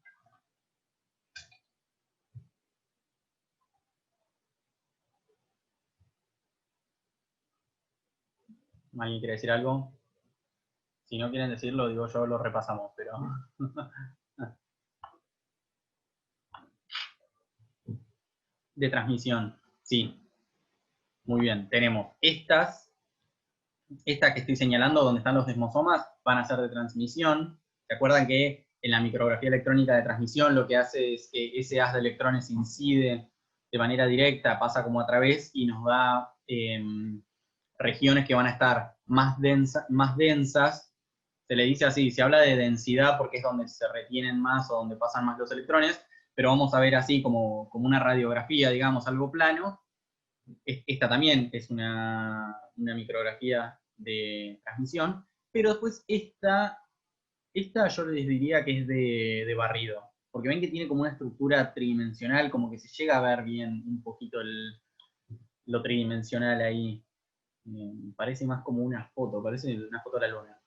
¿Alguien quiere decir algo? Si no quieren decirlo, digo yo, lo repasamos, pero... De transmisión, sí. Muy bien, tenemos estas que estoy señalando, donde están los desmosomas, van a ser de transmisión. ¿Se acuerdan que en la micrografía electrónica de transmisión lo que hace es que ese haz de electrones incide de manera directa, pasa como a través y nos da regiones que van a estar más densas? Se le dice así, se habla de densidad porque es donde se retienen más o donde pasan más los electrones, pero vamos a ver así como una radiografía, digamos, algo plano. Esta también es una micrografía de transmisión, pero después esta yo les diría que es de barrido, porque ven que tiene como una estructura tridimensional, como que se llega a ver bien un poquito lo tridimensional ahí. Parece más como una foto, parece una foto de la luna.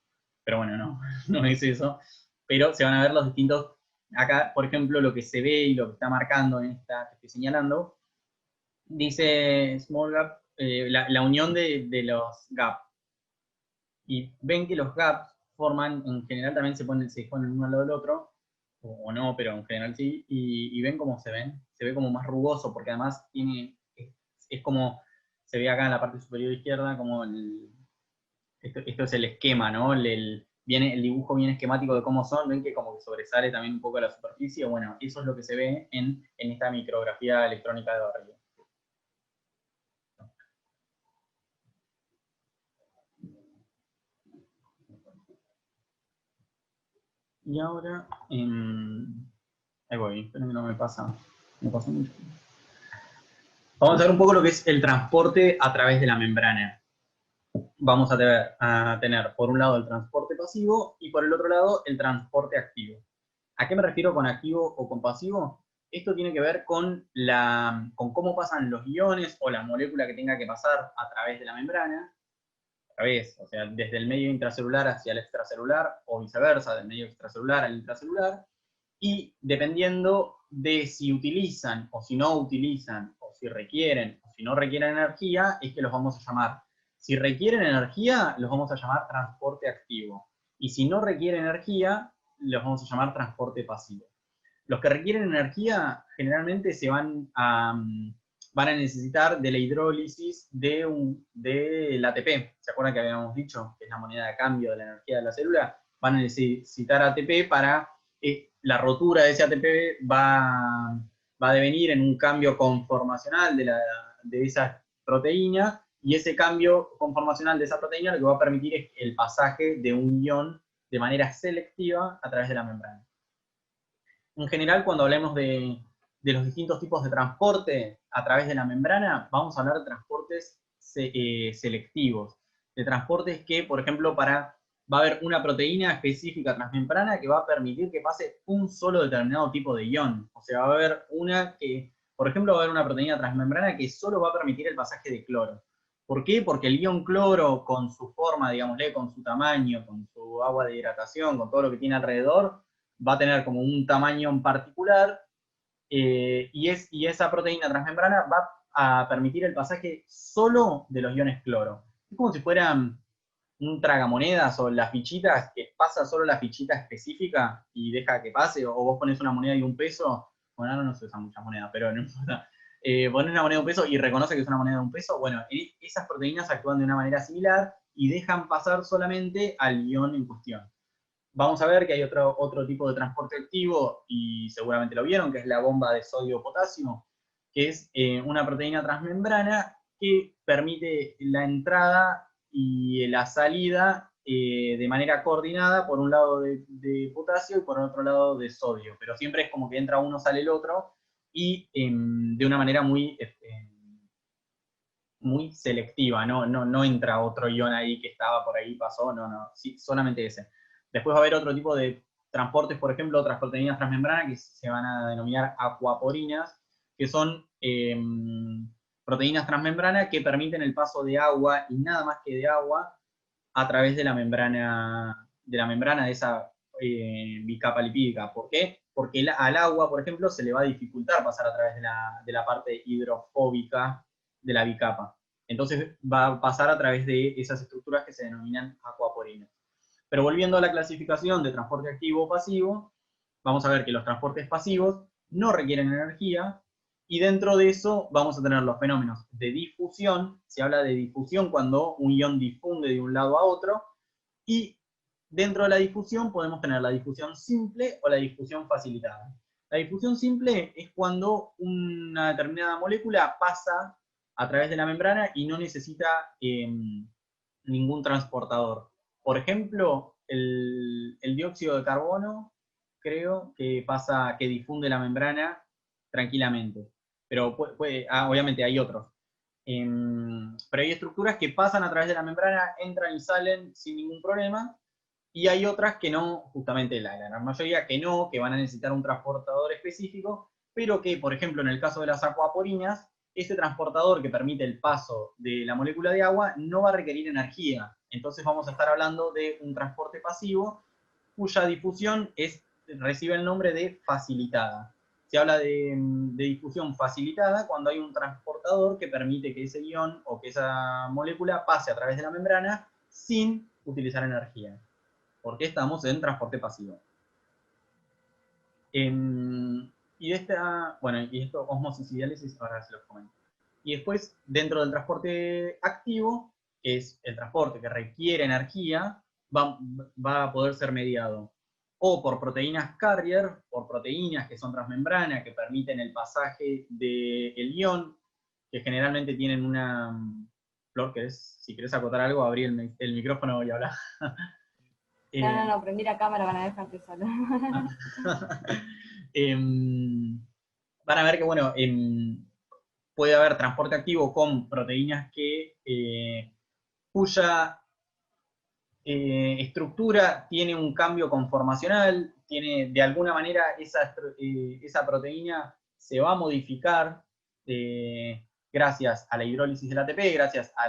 Pero bueno, no, no es eso. Pero se van a ver los distintos, acá, por ejemplo, lo que se ve y lo que está marcando en esta que estoy señalando, dice small gap, la unión de los gaps. Y ven que los gaps forman, en general también se ponen uno al lado del otro, o no, pero en general sí, y ven cómo se ven. Se ve como más rugoso, porque además es como, se ve acá en la parte superior izquierda, como Esto es el esquema, ¿no? Viene el dibujo bien esquemático de cómo son, ven que como que sobresale también un poco la superficie, bueno, eso es lo que se ve en esta micrografía electrónica de barrido. Y ahora, ahí voy, esperen que no me pasa mucho. Vamos a ver un poco lo que es el transporte a través de la membrana. Vamos a tener por un lado el transporte pasivo y por el otro lado el transporte activo. ¿A qué me refiero con activo o con pasivo? Esto tiene que ver con cómo pasan los iones o la molécula que tenga que pasar a través de la membrana, a través, o sea, desde el medio intracelular hacia el extracelular o viceversa, del medio extracelular al intracelular, y dependiendo de si utilizan o si no utilizan, o si requieren o si no requieren energía, es que los vamos a llamar. Si requieren energía, los vamos a llamar transporte activo. Y si no requieren energía, los vamos a llamar transporte pasivo. Los que requieren energía generalmente van a necesitar de la hidrólisis del ATP. ¿Se acuerdan que habíamos dicho que es la moneda de cambio de la energía de la célula? Van a necesitar ATP para la rotura de ese ATP va a devenir en un cambio conformacional de esa proteína, y ese cambio conformacional de esa proteína lo que va a permitir es el pasaje de un ion de manera selectiva a través de la membrana. En general, cuando hablemos de los distintos tipos de transporte a través de la membrana, vamos a hablar de transportes selectivos, de transportes que, por ejemplo, va a haber una proteína específica transmembrana que va a permitir que pase un solo determinado tipo de ion. O sea, va a haber por ejemplo, va a haber una proteína transmembrana que solo va a permitir el pasaje de cloro. ¿Por qué? Porque el ion cloro, con su forma, digámosle, con su tamaño, con su agua de hidratación, con todo lo que tiene alrededor, va a tener como un tamaño en particular, y esa proteína transmembrana va a permitir el pasaje solo de los iones cloro. Es como si fueran un tragamonedas o las fichitas, que pasa solo la fichita específica y deja que pase, o vos pones una moneda de $1, bueno, ahora no se usa muchas monedas, pero no importa, pones una moneda de $1 y reconoce que es una moneda de $1, bueno, esas proteínas actúan de una manera similar y dejan pasar solamente al ion en cuestión. Vamos a ver que hay otro tipo de transporte activo, y seguramente lo vieron, que es la bomba de sodio-potasio, que es una proteína transmembrana que permite la entrada y la salida de manera coordinada, por un lado de potasio y por otro lado de sodio, pero siempre es como que entra uno, sale el otro, y de una manera muy selectiva, no entra otro ion ahí que estaba por ahí, pasó, no, sí, solamente ese. Después va a haber otro tipo de transportes, por ejemplo, otras proteínas transmembranas que se van a denominar aquaporinas, que son proteínas transmembranas que permiten el paso de agua, y nada más que de agua, a través de la membrana de esa bicapa lipídica. ¿Por qué? Porque al agua, por ejemplo, se le va a dificultar pasar a través de la parte hidrofóbica de la bicapa. Entonces va a pasar a través de esas estructuras que se denominan aquaporinas. Pero volviendo a la clasificación de transporte activo o pasivo, vamos a ver que los transportes pasivos no requieren energía, y dentro de eso vamos a tener los fenómenos de difusión. Se habla de difusión cuando un ion difunde de un lado a otro, y dentro de la difusión podemos tener la difusión simple o la difusión facilitada. La difusión simple es cuando una determinada molécula pasa a través de la membrana y no necesita ningún transportador. Por ejemplo, el dióxido de carbono, creo que difunde la membrana tranquilamente. Pero obviamente hay otros. Pero hay estructuras que pasan a través de la membrana, entran y salen sin ningún problema, y hay otras que no, justamente la gran mayoría que no, que van a necesitar un transportador específico, pero que, por ejemplo, en el caso de las aquaporinas, ese transportador que permite el paso de la molécula de agua no va a requerir energía. Entonces vamos a estar hablando de un transporte pasivo cuya difusión recibe el nombre de facilitada. Se habla de difusión facilitada cuando hay un transportador que permite que ese ion o que esa molécula pase a través de la membrana sin utilizar energía, porque estamos en transporte pasivo. Y esto, osmosis y diálisis, ahora se los comento. Y después, dentro del transporte activo, que es el transporte que requiere energía, va a poder ser mediado o por proteínas carrier, por proteínas que son transmembrana, que permiten el pasaje del ion, que generalmente tienen una... Flor, si querés acotar algo, abrí el micrófono y hablar. No, prendí la cámara para dejarte solo. Van a ver que, bueno, puede haber transporte activo con proteínas cuya estructura tiene un cambio conformacional, de alguna manera esa proteína se va a modificar gracias a la hidrólisis del ATP, gracias a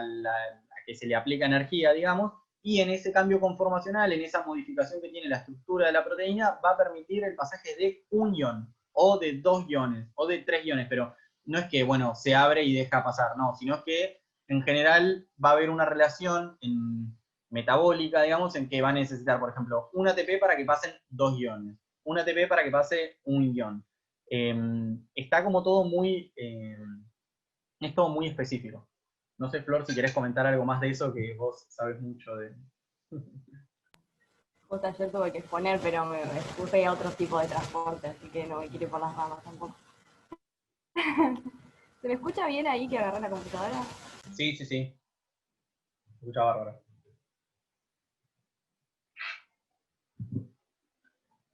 que se le aplica energía, digamos, y en ese cambio conformacional, en esa modificación que tiene la estructura de la proteína, va a permitir el pasaje de un ion, o de 2 iones, o de 3 iones, pero no es que, bueno, se abre y deja pasar, no, sino que en general va a haber una relación metabólica, digamos, en que va a necesitar, por ejemplo, un ATP para que pasen 2 iones, un ATP para que pase un ion. Está como todo muy, es todo muy específico. No sé, Flor, si querés comentar algo más de eso, que vos sabes mucho de... Justo ayer tuve que exponer, pero me expuse a otro tipo de transporte, así que no me quiero ir por las ramas tampoco. ¿Se me escucha bien ahí que agarré la computadora? Sí. Se escucha bárbaro.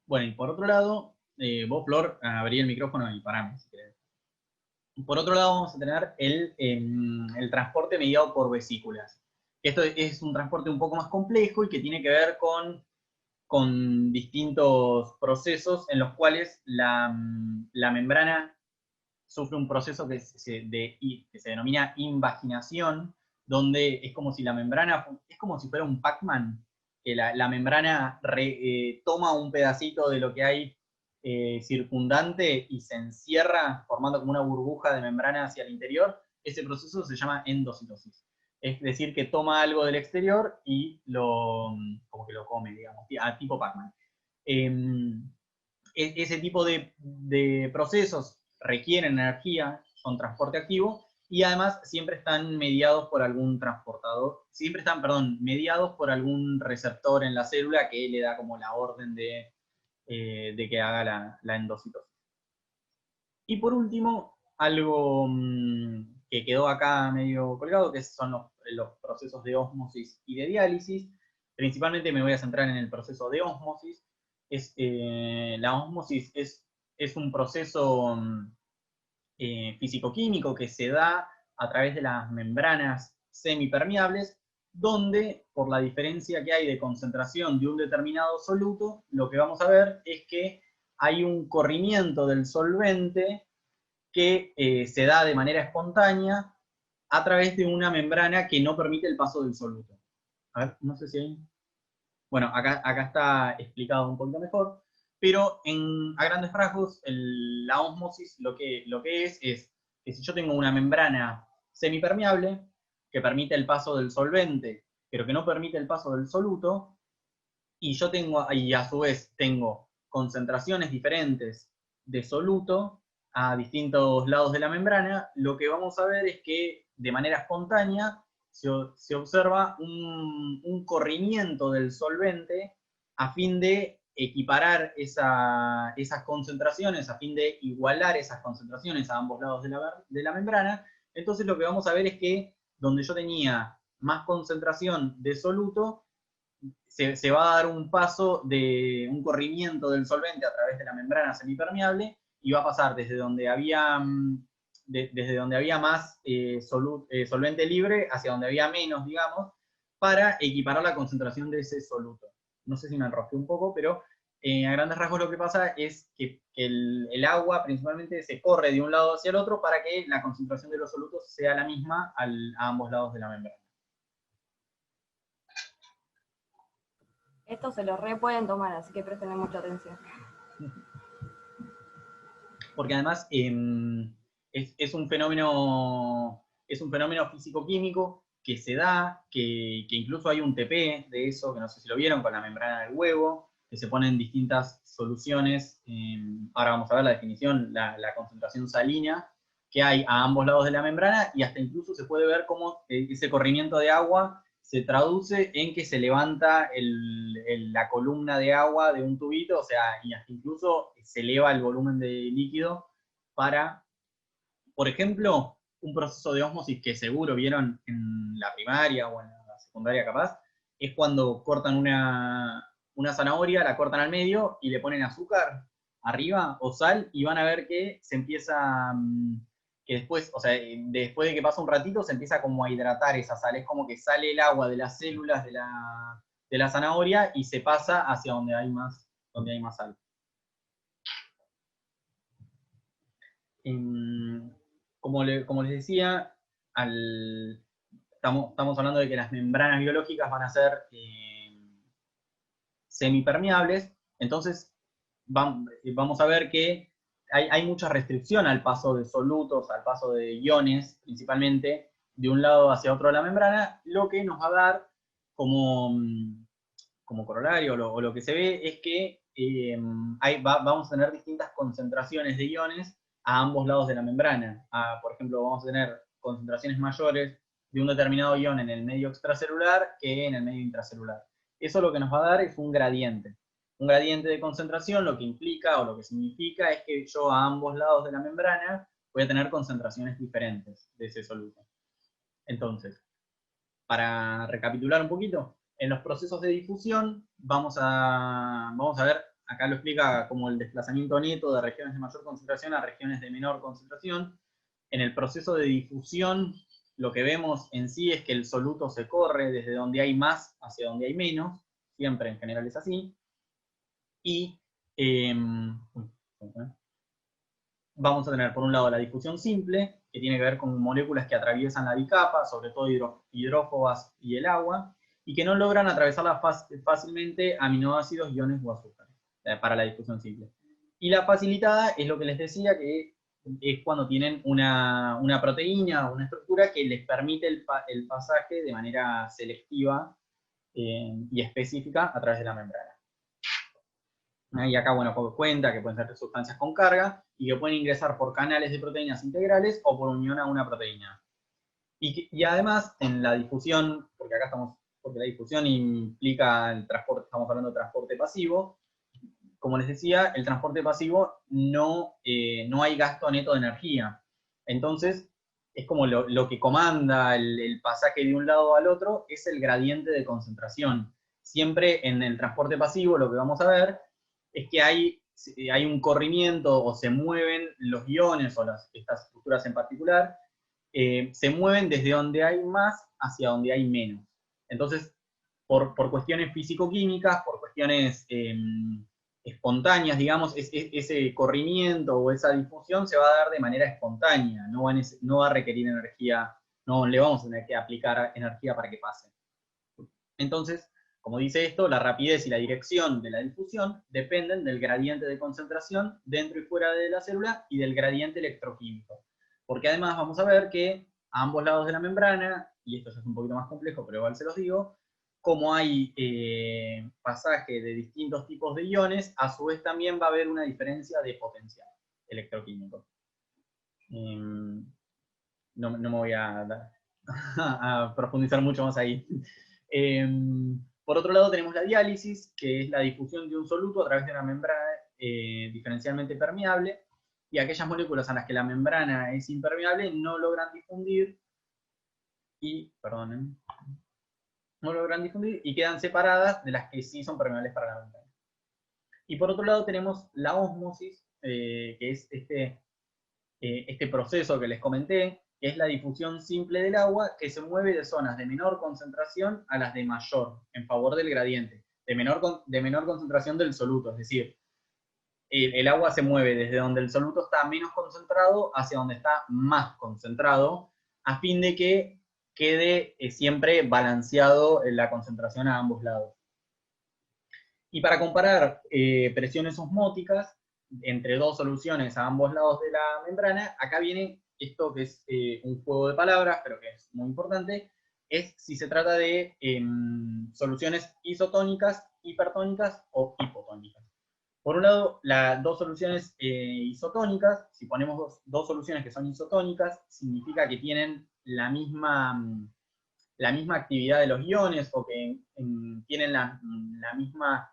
Bueno, y por otro lado, vos, Flor, abrí el micrófono y parame, si querés. Por otro lado, vamos a tener el transporte mediado por vesículas. Esto es un transporte un poco más complejo y que tiene que ver con distintos procesos en los cuales la membrana sufre un proceso que se denomina invaginación, donde es como si la membrana, es como si fuera un Pac-Man, que la membrana toma un pedacito de lo que hay circundante y se encierra formando como una burbuja de membrana hacia el interior. Ese proceso se llama endocitosis. Es decir, que toma algo del exterior y como que lo come, digamos, tipo Pac-Man. Ese tipo de procesos requieren energía, son transporte activo, y además siempre están mediados por algún transportador, mediados por algún receptor en la célula que le da como la orden de que haga la endocitosis. Y por último, algo que quedó acá medio colgado, que son los procesos de ósmosis y de diálisis. Principalmente me voy a centrar en el proceso de ósmosis. La ósmosis es un proceso físico-químico que se da a través de las membranas semipermeables, donde por la diferencia que hay de concentración de un determinado soluto, lo que vamos a ver es que hay un corrimiento del solvente que se da de manera espontánea a través de una membrana que no permite el paso del soluto. A ver, no sé si hay... Bueno, acá está explicado un poquito mejor, pero a grandes rasgos la ósmosis lo que es que si yo tengo una membrana semipermeable que permite el paso del solvente, pero que no permite el paso del soluto, y a su vez tengo concentraciones diferentes de soluto a distintos lados de la membrana, lo que vamos a ver es que de manera espontánea se observa un corrimiento del solvente a fin de equiparar esas concentraciones, a fin de igualar esas concentraciones a ambos lados de la membrana. Entonces lo que vamos a ver es que donde yo tenía más concentración de soluto, se va a dar un paso de un corrimiento del solvente a través de la membrana semipermeable y va a pasar desde donde había más solvente libre hacia donde había menos, digamos, para equiparar la concentración de ese soluto. No sé si me enrosqué un poco, pero a grandes rasgos lo que pasa es que el agua principalmente se corre de un lado hacia el otro para que la concentración de los solutos sea la misma a ambos lados de la membrana. Esto se lo pueden tomar, así que presten mucha atención. Porque además es un fenómeno físico-químico que se da, que incluso hay un TP de eso, que no sé si lo vieron, con la membrana del huevo, que se ponen distintas soluciones. Ahora vamos a ver la definición, la concentración salina, que hay a ambos lados de la membrana, y hasta incluso se puede ver cómo ese corrimiento de agua se traduce en que se levanta la columna de agua de un tubito, o sea, y hasta incluso se eleva el volumen de líquido para, por ejemplo, un proceso de ósmosis que seguro vieron en la primaria o en la secundaria capaz, es cuando cortan una zanahoria, la cortan al medio y le ponen azúcar arriba o sal, y van a ver que se empieza, que después, o sea, después de que pasa un ratito, se empieza como a hidratar esa sal. Es como que sale el agua de las células de la zanahoria y se pasa hacia donde hay más sal. Como les decía, estamos hablando de que las membranas biológicas van a ser semipermeables, entonces vamos a ver que hay mucha restricción al paso de solutos, al paso de iones, principalmente, de un lado hacia otro de la membrana, lo que nos va a dar como corolario, o lo que se ve es que vamos a tener distintas concentraciones de iones a ambos lados de la membrana. Por ejemplo, vamos a tener concentraciones mayores de un determinado ion en el medio extracelular que en el medio intracelular. Eso lo que nos va a dar es un gradiente. Un gradiente de concentración lo que implica o lo que significa es que yo a ambos lados de la membrana voy a tener concentraciones diferentes de ese soluto. Entonces, para recapitular un poquito, en los procesos de difusión vamos a ver, acá lo explica como el desplazamiento neto de regiones de mayor concentración a regiones de menor concentración. En el proceso de difusión, lo que vemos en sí es que el soluto se corre desde donde hay más hacia donde hay menos, siempre en general es así, y vamos a tener por un lado la difusión simple, que tiene que ver con moléculas que atraviesan la bicapa, sobre todo hidrófobas y el agua, y que no logran atravesar fácilmente aminoácidos, iones o azúcares, para la difusión simple. Y la facilitada es lo que les decía, que es cuando tienen una proteína o una estructura que les permite el pasaje de manera selectiva y específica a través de la membrana. Y acá, bueno, cuenta que pueden ser sustancias con carga y que pueden ingresar por canales de proteínas integrales o por unión a una proteína. Y además, en la difusión, porque la difusión implica el transporte, estamos hablando de transporte pasivo, como les decía, el transporte pasivo no hay gasto neto de energía. Entonces, es como lo que comanda el pasaje de un lado al otro, es el gradiente de concentración. Siempre en el transporte pasivo lo que vamos a ver es que hay un corrimiento o se mueven los iones o estas estructuras en particular, se mueven desde donde hay más hacia donde hay menos. Entonces, por cuestiones físico-químicas, por cuestiones espontáneas, digamos, ese corrimiento o esa difusión se va a dar de manera espontánea, no va a requerir energía, no le vamos a tener que aplicar energía para que pase. Entonces, como dice esto, la rapidez y la dirección de la difusión dependen del gradiente de concentración dentro y fuera de la célula y del gradiente electroquímico. Porque además vamos a ver que a ambos lados de la membrana, y esto ya es un poquito más complejo, pero igual se los digo, como hay pasaje de distintos tipos de iones, a su vez también va a haber una diferencia de potencial electroquímico. No me voy a profundizar mucho más ahí. Por otro lado tenemos la diálisis, que es la difusión de un soluto a través de una membrana diferencialmente permeable, y aquellas moléculas a las que la membrana es impermeable no logran difundir y quedan separadas de las que sí son permeables para la membrana. Y por otro lado tenemos la ósmosis, que es este proceso que les comenté, que es la difusión simple del agua, que se mueve de zonas de menor concentración a las de mayor, en favor del gradiente, de menor concentración del soluto, es decir, el agua se mueve desde donde el soluto está menos concentrado hacia donde está más concentrado, a fin de que quede siempre balanceado la concentración a ambos lados. Y para comparar presiones osmóticas entre dos soluciones a ambos lados de la membrana, acá viene esto que es un juego de palabras, pero que es muy importante, es si se trata de soluciones isotónicas, hipertónicas o hipotónicas. Por un lado, las dos soluciones isotónicas, si ponemos dos soluciones que son isotónicas, significa que tienen la misma actividad de los iones o que tienen la misma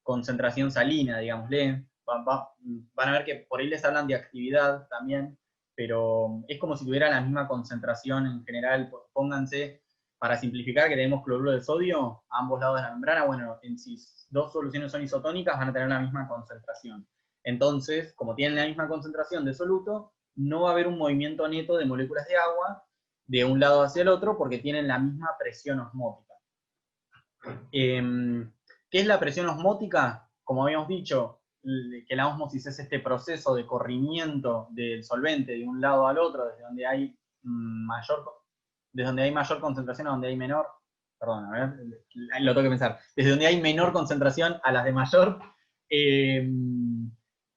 concentración salina, digámosle. Van a ver que por ahí les hablan de actividad también, pero es como si tuviera la misma concentración en general. Pónganse, para simplificar, que tenemos cloruro de sodio a ambos lados de la membrana. Bueno, si dos soluciones son isotónicas, van a tener la misma concentración. Entonces, como tienen la misma concentración de soluto, no va a haber un movimiento neto de moléculas de agua de un lado hacia el otro, porque tienen la misma presión osmótica. ¿Qué es la presión osmótica? Como habíamos dicho, que la ósmosis es este proceso de corrimiento del solvente de un lado al otro, desde donde hay mayor concentración a donde hay menor. Perdón, a ver, lo tengo que pensar. Desde donde hay menor concentración a las de mayor.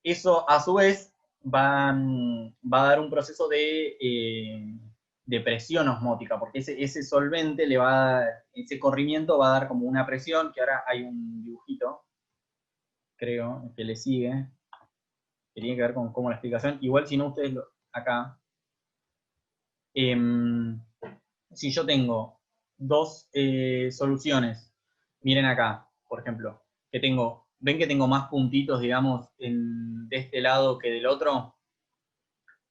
Eso, a su vez, va a dar un proceso de presión osmótica, porque ese solvente ese corrimiento va a dar como una presión, que ahora hay un dibujito, creo, que le sigue, que tiene que ver con cómo la explicación. Igual, si no, ustedes acá. Si yo tengo dos soluciones, miren acá, por ejemplo, ¿ven que tengo más puntitos, digamos, de este lado que del otro?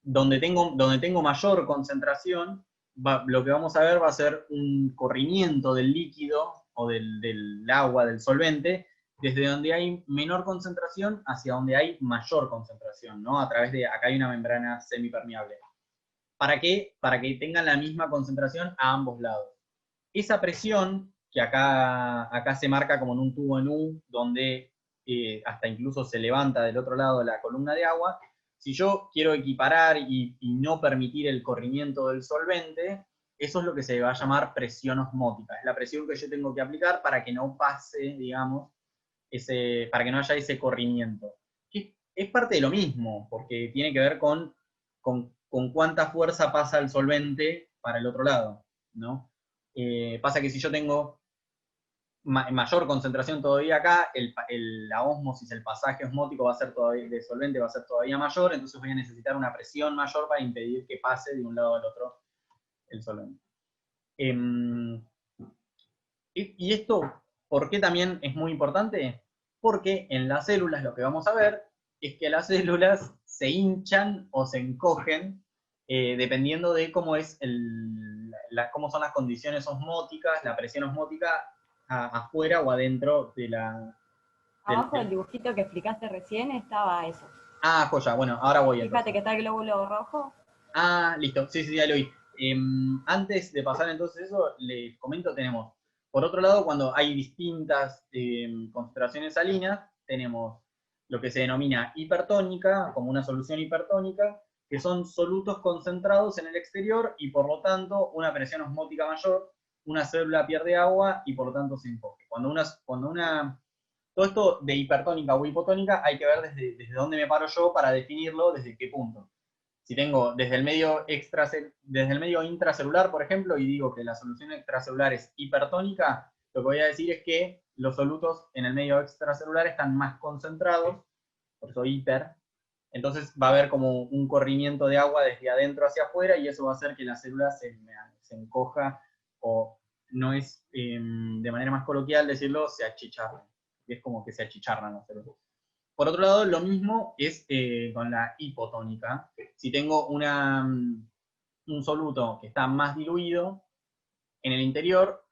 Donde tengo mayor concentración, lo que vamos a ver va a ser un corrimiento del líquido o del agua, del solvente, desde donde hay menor concentración hacia donde hay mayor concentración, ¿no? A través de, acá hay una membrana semipermeable. ¿Para qué? Para que tengan la misma concentración a ambos lados. Esa presión, que acá se marca como en un tubo en U, donde hasta incluso se levanta del otro lado la columna de agua, si yo quiero equiparar y no permitir el corrimiento del solvente, eso es lo que se va a llamar presión osmótica. Es la presión que yo tengo que aplicar para que no pase, digamos, para que no haya ese corrimiento. Es parte de lo mismo, porque tiene que ver con cuánta fuerza pasa el solvente para el otro lado, ¿no? Pasa que si yo tengo mayor concentración todavía acá, la ósmosis, el pasaje osmótico va a ser de solvente va a ser todavía mayor, entonces voy a necesitar una presión mayor para impedir que pase de un lado al otro el solvente. Y esto, ¿por qué también es muy importante? Porque en las células lo que vamos a ver es que las células se hinchan o se encogen dependiendo de cómo cómo son las condiciones osmóticas, la presión osmótica afuera o adentro de la... Abajo del dibujito que explicaste recién estaba eso. Ah, joya, bueno, ahora voy. Fíjate que está el glóbulo rojo. Ah, listo, sí, ya lo vi. Antes de pasar entonces eso, les comento, tenemos, por otro lado, cuando hay distintas concentraciones salinas, tenemos lo que se denomina hipertónica, como una solución hipertónica, que son solutos concentrados en el exterior y por lo tanto una presión osmótica mayor, una célula pierde agua y por lo tanto se encoge. Todo esto de hipertónica o hipotónica hay que ver desde dónde me paro yo para definirlo, desde qué punto. Si tengo desde el medio intracelular, por ejemplo, y digo que la solución extracelular es hipertónica, lo que voy a decir es que los solutos en el medio extracelular están más concentrados, por eso hiper, entonces va a haber como un corrimiento de agua desde adentro hacia afuera y eso va a hacer que la célula se encoja, o no es, de manera más coloquial decirlo, se achicharra. Es como que se achicharran las células. Por otro lado, lo mismo es con la hipotónica. Si tengo un soluto que está más diluido en el interior,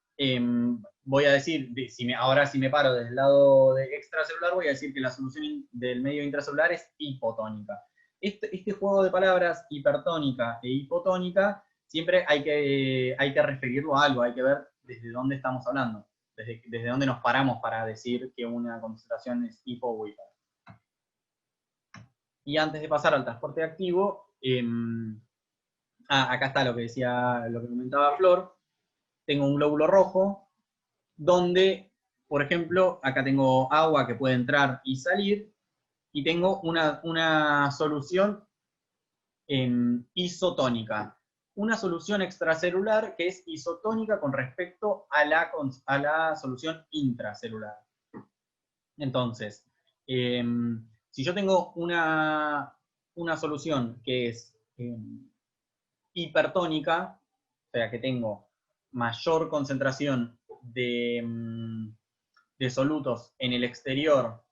voy a decir, ahora si me paro desde el lado extracelular, voy a decir que la solución del medio intracelular es hipotónica. Este juego de palabras, hipertónica e hipotónica, siempre hay que referirlo a algo, hay que ver desde dónde estamos hablando, desde dónde nos paramos para decir que una concentración es hipo o hiper. Y antes de pasar al transporte activo, acá está lo que comentaba Flor. Tengo un glóbulo rojo, donde, por ejemplo, acá tengo agua que puede entrar y salir, y tengo una solución isotónica. Una solución extracelular que es isotónica con respecto a la solución intracelular. Entonces, Si yo tengo una solución que es hipertónica, o sea, que tengo mayor concentración de solutos en el exterior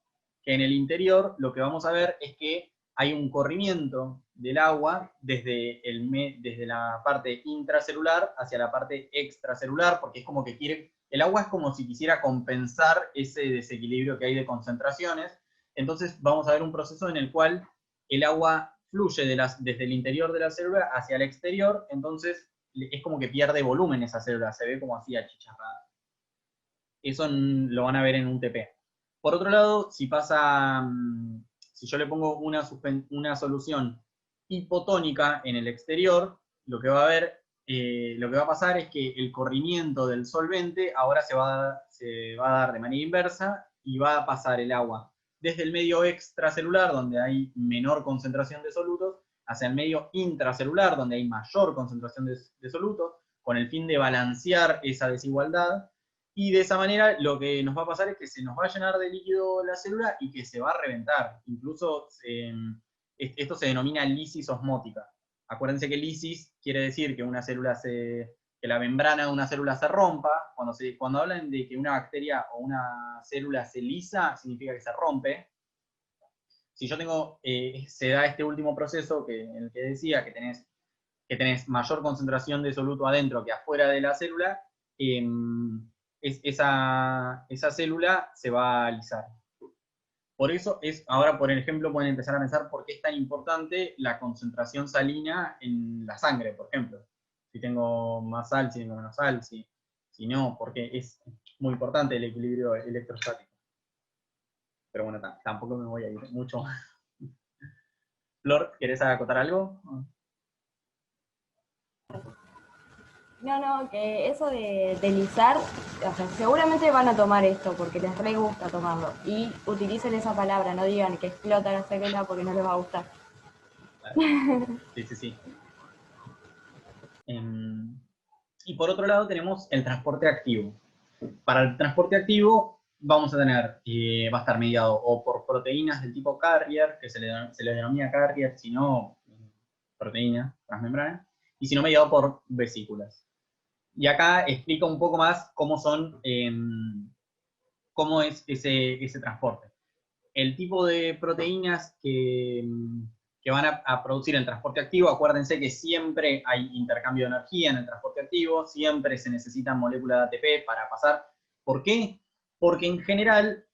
que en el interior, lo que vamos a ver es que hay un corrimiento del agua desde la parte intracelular hacia la parte extracelular, porque es como que el agua es como si quisiera compensar ese desequilibrio que hay de concentraciones. Entonces vamos a ver un proceso en el cual el agua fluye desde el interior de la célula hacia el exterior, entonces es como que pierde volumen esa célula, se ve como así achicharrada. Eso lo van a ver en un TP. Por otro lado, si yo le pongo una solución hipotónica en el exterior, lo que va a pasar es que el corrimiento del solvente ahora se va a dar de manera inversa y va a pasar el agua desde el medio extracelular, donde hay menor concentración de solutos, hacia el medio intracelular, donde hay mayor concentración de solutos, con el fin de balancear esa desigualdad. Y de esa manera lo que nos va a pasar es que se nos va a llenar de líquido la célula y que se va a reventar. Incluso esto se denomina lisis osmótica. Acuérdense que lisis quiere decir que que la membrana de una célula se rompa. Cuando hablan de que una bacteria o una célula se lisa, significa que se rompe. Si yo se da este último proceso en el que decía que tenés mayor concentración de soluto adentro que afuera de la célula, esa célula se va a alisar. Por eso ahora, por ejemplo, pueden empezar a pensar por qué es tan importante la concentración salina en la sangre, por ejemplo. Si tengo más sal, si tengo menos sal, si no, porque es muy importante el equilibrio electrostático. Pero bueno, tampoco me voy a ir mucho más. Flor, ¿querés acotar algo? No, que eso de lisar, o sea, seguramente van a tomar esto porque les re gusta tomarlo. Y utilicen esa palabra, no digan que explota la célula porque no les va a gustar. Sí. Y por otro lado tenemos el transporte activo. Para el transporte activo vamos a tener, va a estar mediado o por proteínas del tipo carrier, que se le denomina carrier, si no, proteína transmembrana, y si no, mediado por vesículas. Y acá explica un poco más cómo es ese transporte. El tipo de proteínas que van a producir el transporte activo, acuérdense que siempre hay intercambio de energía en el transporte activo, siempre se necesitan moléculas de ATP para pasar. ¿Por qué? Porque en general,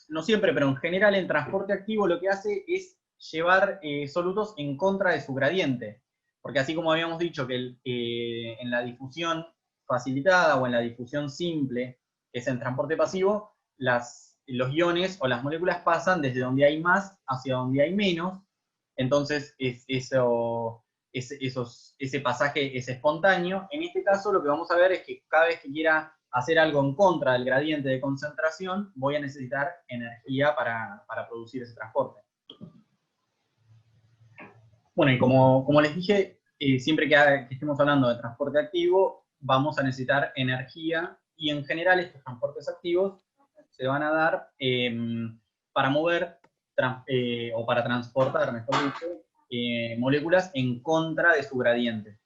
no siempre, pero en general el transporte activo lo que hace es llevar solutos en contra de su gradiente. Porque así como habíamos dicho que en la difusión facilitada o en la difusión simple, que es el transporte pasivo, los iones o las moléculas pasan desde donde hay más hacia donde hay menos, entonces ese pasaje es espontáneo. En este caso lo que vamos a ver es que cada vez que quiera hacer algo en contra del gradiente de concentración, voy a necesitar energía para producir ese transporte. Bueno, y como les dije, siempre que estemos hablando de transporte activo, vamos a necesitar energía, y en general estos transportes activos se van a dar para mover o para transportar, mejor dicho, moléculas en contra de su gradiente.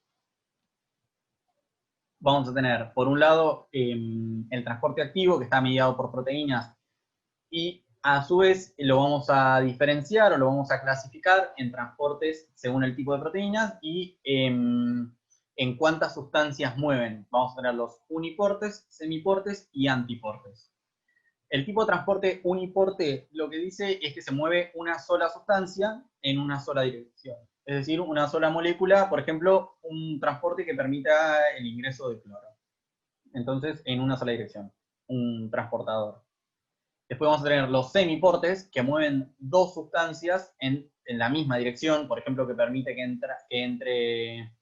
Vamos a tener, por un lado, el transporte activo, que está mediado por proteínas, y a su vez lo vamos a diferenciar o lo vamos a clasificar en transportes según el tipo de proteínas y en cuántas sustancias mueven. Vamos a tener los uniportes, semiportes y antiportes. El tipo de transporte uniporte lo que dice es que se mueve una sola sustancia en una sola dirección. Es decir, una sola molécula, por ejemplo, un transporte que permita el ingreso de cloro. Entonces, en una sola dirección, un transportador. Después vamos a tener los semiportes, que mueven dos sustancias en la misma dirección, por ejemplo, que permite que entre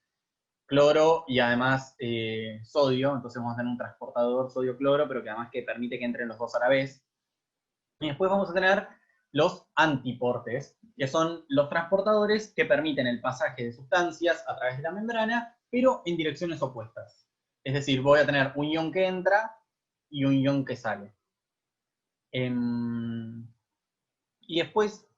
cloro y además sodio. Entonces vamos a tener un transportador sodio-cloro, pero que además que permite que entren los dos a la vez. Y después vamos a tener los antiportes, que son los transportadores que permiten el pasaje de sustancias a través de la membrana, pero en direcciones opuestas. Es decir, voy a tener un ion que entra y un ion que sale. Y Y después,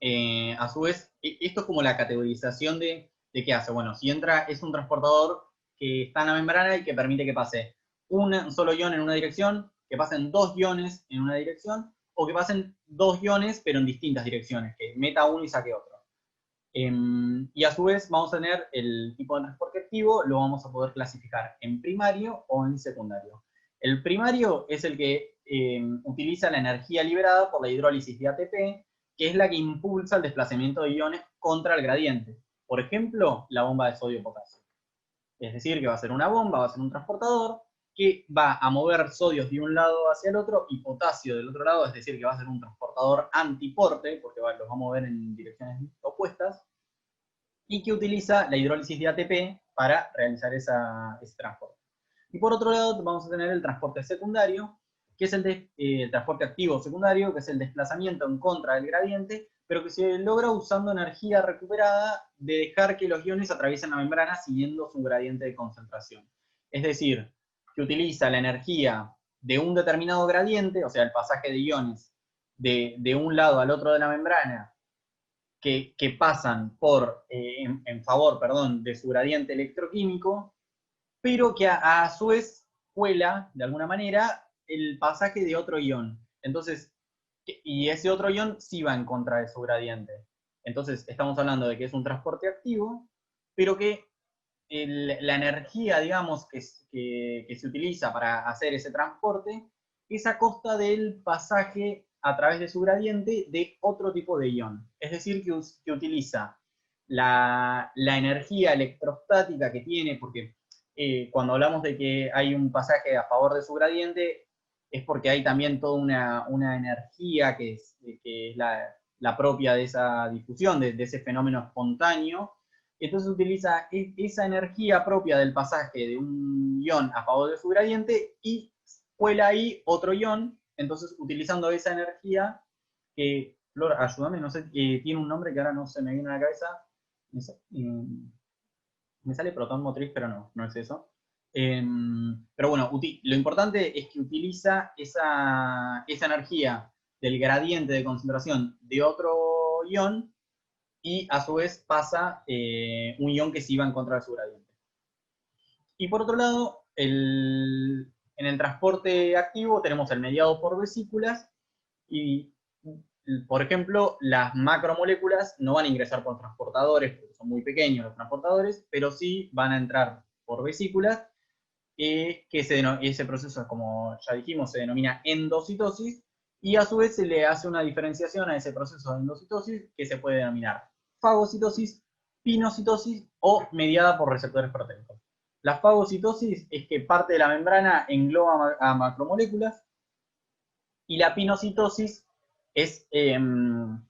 a su vez, esto es como la categorización de qué hace. Bueno, si entra, es un transportador que está en la membrana y que permite que pase un solo ion en una dirección, que pasen 2 iones en una dirección, o que pasen 2 iones pero en distintas direcciones, que meta uno y saque otro. Y a su vez vamos a tener el tipo de transporte activo, lo vamos a poder clasificar en primario o en secundario. El primario es el que utiliza la energía liberada por la hidrólisis de ATP, que es la que impulsa el desplazamiento de iones contra el gradiente. Por ejemplo, la bomba de sodio-potasio. Es decir, que va a ser una bomba, va a ser un transportador, que va a mover sodios de un lado hacia el otro y potasio del otro lado, es decir, que va a ser un transportador antiporte, porque los va a mover en direcciones opuestas, y que utiliza la hidrólisis de ATP para realizar ese transporte. Y por otro lado vamos a tener el transporte secundario, que es el transporte activo secundario, que es el desplazamiento en contra del gradiente, pero que se logra usando energía recuperada de dejar que los iones atraviesen la membrana siguiendo su gradiente de concentración. Es decir, que utiliza la energía de un determinado gradiente, o sea, el pasaje de iones de un lado al otro de la membrana, que pasan en favor, de su gradiente electroquímico, pero que a su vez cuela, de alguna manera, el pasaje de otro ion. Entonces, y ese otro ion sí va en contra de su gradiente. Entonces, estamos hablando de que es un transporte activo, pero que la energía, digamos, que se utiliza para hacer ese transporte es a costa del pasaje a través de su gradiente de otro tipo de ion. Es decir, que utiliza la energía electrostática que tiene, porque cuando hablamos de que hay un pasaje a favor de su gradiente, es porque hay también toda una energía que es la propia de esa difusión, de ese fenómeno espontáneo. Entonces utiliza esa energía propia del pasaje de un ion a favor de su gradiente y cuela ahí otro ion, entonces utilizando esa energía, que, Flor, ayúdame, no sé, tiene un nombre que ahora no se me viene a la cabeza, me sale protón motriz, pero no es eso. Pero bueno, lo importante es que utiliza esa energía del gradiente de concentración de otro ion y a su vez pasa un ion que sí va en contra de su gradiente. Y por otro lado, en el transporte activo tenemos el mediado por vesículas y, por ejemplo, las macromoléculas no van a ingresar por transportadores, porque son muy pequeños los transportadores, pero sí van a entrar por vesículas, que ese proceso, como ya dijimos, se denomina endocitosis, y a su vez se le hace una diferenciación a ese proceso de endocitosis que se puede denominar fagocitosis, pinocitosis o mediada por receptores proteicos. La fagocitosis es que parte de la membrana engloba a macromoléculas, y la pinocitosis es, en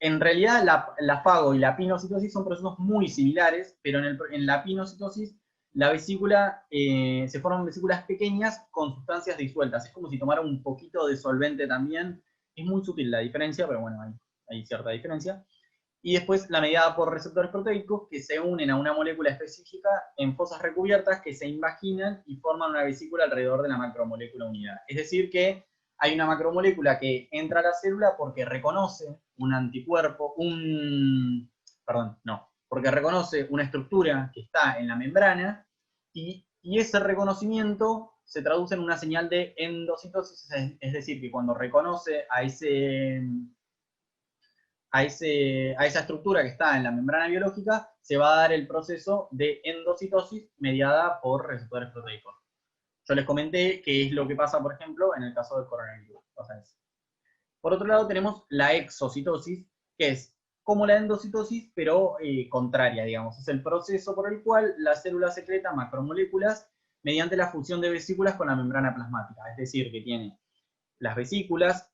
realidad, la fago y la pinocitosis son procesos muy similares, pero en la pinocitosis la vesícula, se forman vesículas pequeñas con sustancias disueltas. Es como si tomara un poquito de solvente también. Es muy sutil la diferencia, pero bueno, hay cierta diferencia. Y después la mediada por receptores proteicos que se unen a una molécula específica en fosas recubiertas que se invaginan y forman una vesícula alrededor de la macromolécula unidad. Es decir que hay una macromolécula que entra a la célula porque reconoce un anticuerpo, porque reconoce una estructura que está en la membrana y ese reconocimiento se traduce en una señal de endocitosis, es decir, que cuando reconoce a esa estructura que está en la membrana biológica, se va a dar el proceso de endocitosis mediada por receptores proteicos. Yo les comenté que es lo que pasa, por ejemplo, en el caso del coronavirus. Por otro lado, tenemos la exocitosis, que es como la endocitosis, pero contraria, digamos. Es el proceso por el cual la célula secreta macromoléculas mediante la fusión de vesículas con la membrana plasmática. Es decir, que tiene las vesículas,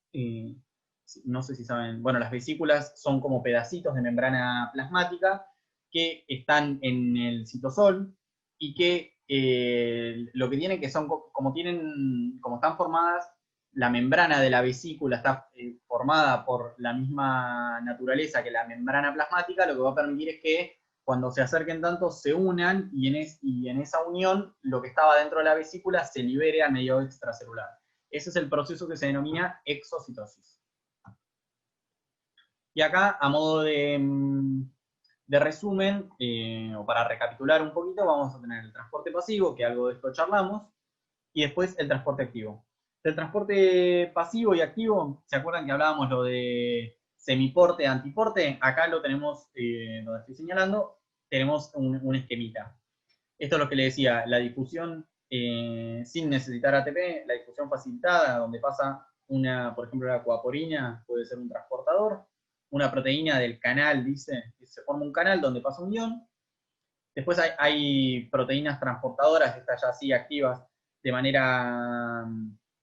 no sé si saben, bueno, las vesículas son como pedacitos de membrana plasmática que están en el citosol y que lo que tienen que son, como están formadas, la membrana de la vesícula está formada por la misma naturaleza que la membrana plasmática, lo que va a permitir es que cuando se acerquen tanto se unan y en esa unión lo que estaba dentro de la vesícula se libere al medio extracelular. Ese es el proceso que se denomina exocitosis. Y acá, a modo de resumen, o para recapitular un poquito, vamos a tener el transporte pasivo, que algo de esto charlamos, y después el transporte activo. Del transporte pasivo y activo, ¿se acuerdan que hablábamos lo de semiporte, antiporte? Acá lo tenemos, donde estoy señalando, tenemos un esquemita. Esto es lo que le decía, la difusión sin necesitar ATP, la difusión facilitada, donde pasa por ejemplo, la coaporina puede ser un transportador, una proteína del canal, dice, que se forma un canal donde pasa un ion. Después hay proteínas transportadoras, estas ya sí activas, de manera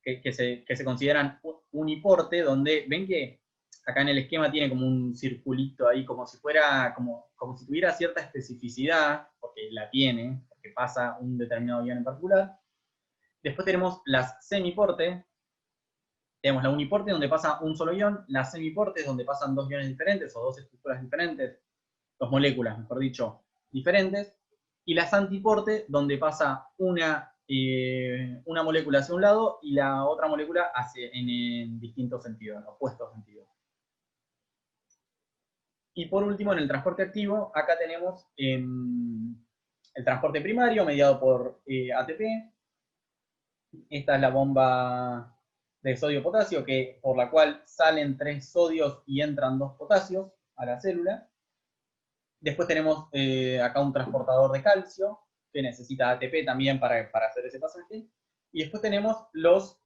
que se consideran uniporte, donde ven que acá en el esquema tiene como un circulito ahí, como si fuera, como si tuviera cierta especificidad, porque la tiene, porque pasa un determinado ion en particular. Después tenemos las semiporte, tenemos la uniporte donde pasa un solo ion, las semiportes donde pasan dos iones diferentes, o dos estructuras diferentes, dos moléculas, mejor dicho, diferentes, y las antiporte donde pasa una molécula hacia un lado y la otra molécula en distintos sentidos, en opuestos sentidos. Y por último, en el transporte activo, acá tenemos el transporte primario mediado por ATP. Esta es la bomba de sodio-potasio, por la cual salen 3 sodios y entran 2 potasios a la célula. Después tenemos acá un transportador de calcio, que necesita ATP también para hacer ese pasaje. Y después tenemos los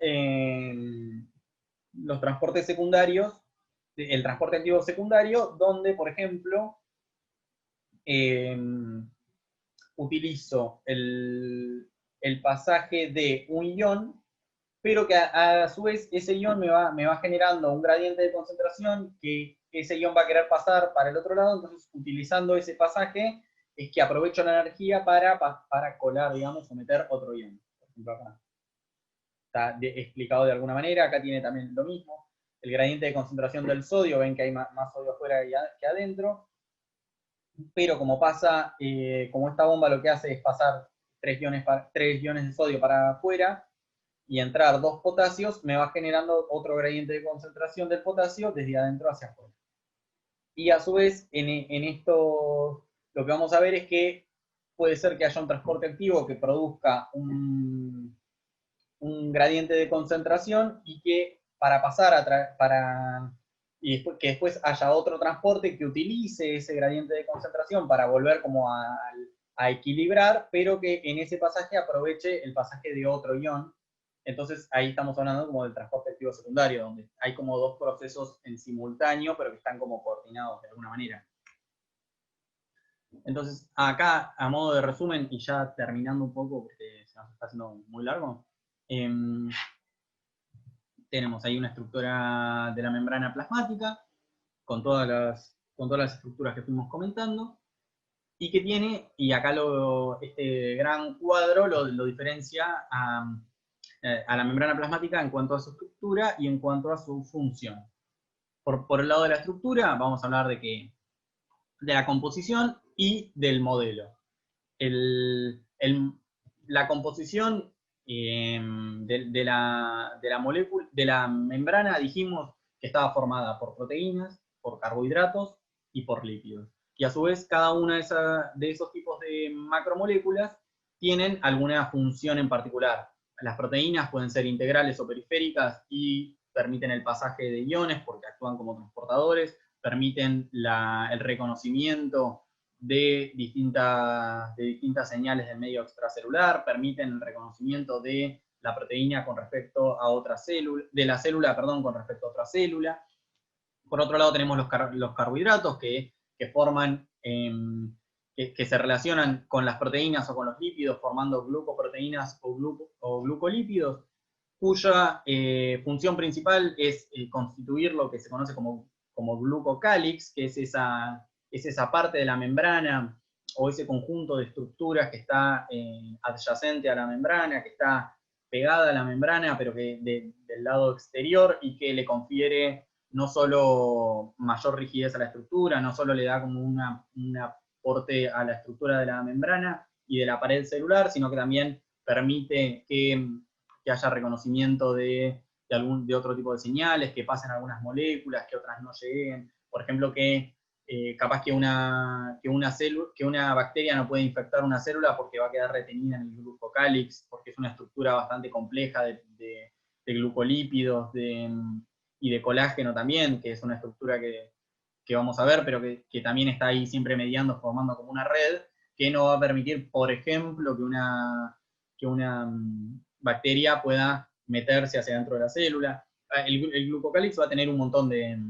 transportes secundarios, el transporte activo secundario, donde, por ejemplo, utilizo el pasaje de un ion, pero que a su vez ese ion me va generando un gradiente de concentración que ese ion va a querer pasar para el otro lado, entonces utilizando ese pasaje es que aprovecho la energía para colar, digamos, o meter otro ion. Por ejemplo, acá está explicado de alguna manera, acá tiene también lo mismo, el gradiente de concentración del sodio, ven que hay más sodio afuera que adentro, pero como pasa, como esta bomba lo que hace es pasar 3 iones de sodio para afuera, y entrar 2 potasios, me va generando otro gradiente de concentración del potasio desde adentro hacia afuera. Y a su vez, en esto, lo que vamos a ver es que puede ser que haya un transporte activo que produzca un gradiente de concentración y que para pasar que después haya otro transporte que utilice ese gradiente de concentración para volver como a equilibrar, pero que en ese pasaje aproveche el pasaje de otro ion. Entonces ahí estamos hablando como del transporte activo secundario, donde hay como 2 procesos en simultáneo, pero que están como coordinados de alguna manera. Entonces acá, a modo de resumen, y ya terminando un poco, porque se nos está haciendo muy largo, tenemos ahí una estructura de la membrana plasmática, con todas las estructuras que fuimos comentando, y que tiene, y acá este gran cuadro lo diferencia a la membrana plasmática en cuanto a su estructura y en cuanto a su función. Por el lado de la estructura, vamos a hablar de la composición y del modelo. La composición de la membrana, dijimos que estaba formada por proteínas, por carbohidratos y por lípidos. Y a su vez, cada una de esos tipos de macromoléculas tienen alguna función en particular. Las proteínas pueden ser integrales o periféricas y permiten el pasaje de iones porque actúan como transportadores, permiten el reconocimiento de distintas señales del medio extracelular, permiten el reconocimiento de la proteína con respecto a otra célula, de la célula, perdón, con respecto a otra célula. Por otro lado tenemos los carbohidratos que forman, que se relacionan con las proteínas o con los lípidos, formando glucoproteínas o glucolípidos, cuya función principal es constituir lo que se conoce como glucocálix, que es esa parte de la membrana o ese conjunto de estructuras que está adyacente a la membrana, que está pegada a la membrana, pero que del lado exterior, y que le confiere no solo mayor rigidez a la estructura, no solo le da como un aporte a la estructura de la membrana y de la pared celular, sino que también permite que haya reconocimiento de otro tipo de señales, que pasen algunas moléculas, que otras no lleguen. por ejemplo, que capaz que una bacteria no puede infectar una célula porque va a quedar retenida en el glucocálix, porque es una estructura bastante compleja de glucolípidos y de colágeno también, que es una estructura que vamos a ver, pero que también está ahí siempre mediando, formando como una red, que no va a permitir, por ejemplo, que una bacteria pueda meterse hacia dentro de la célula. El glucocálix va a tener un montón de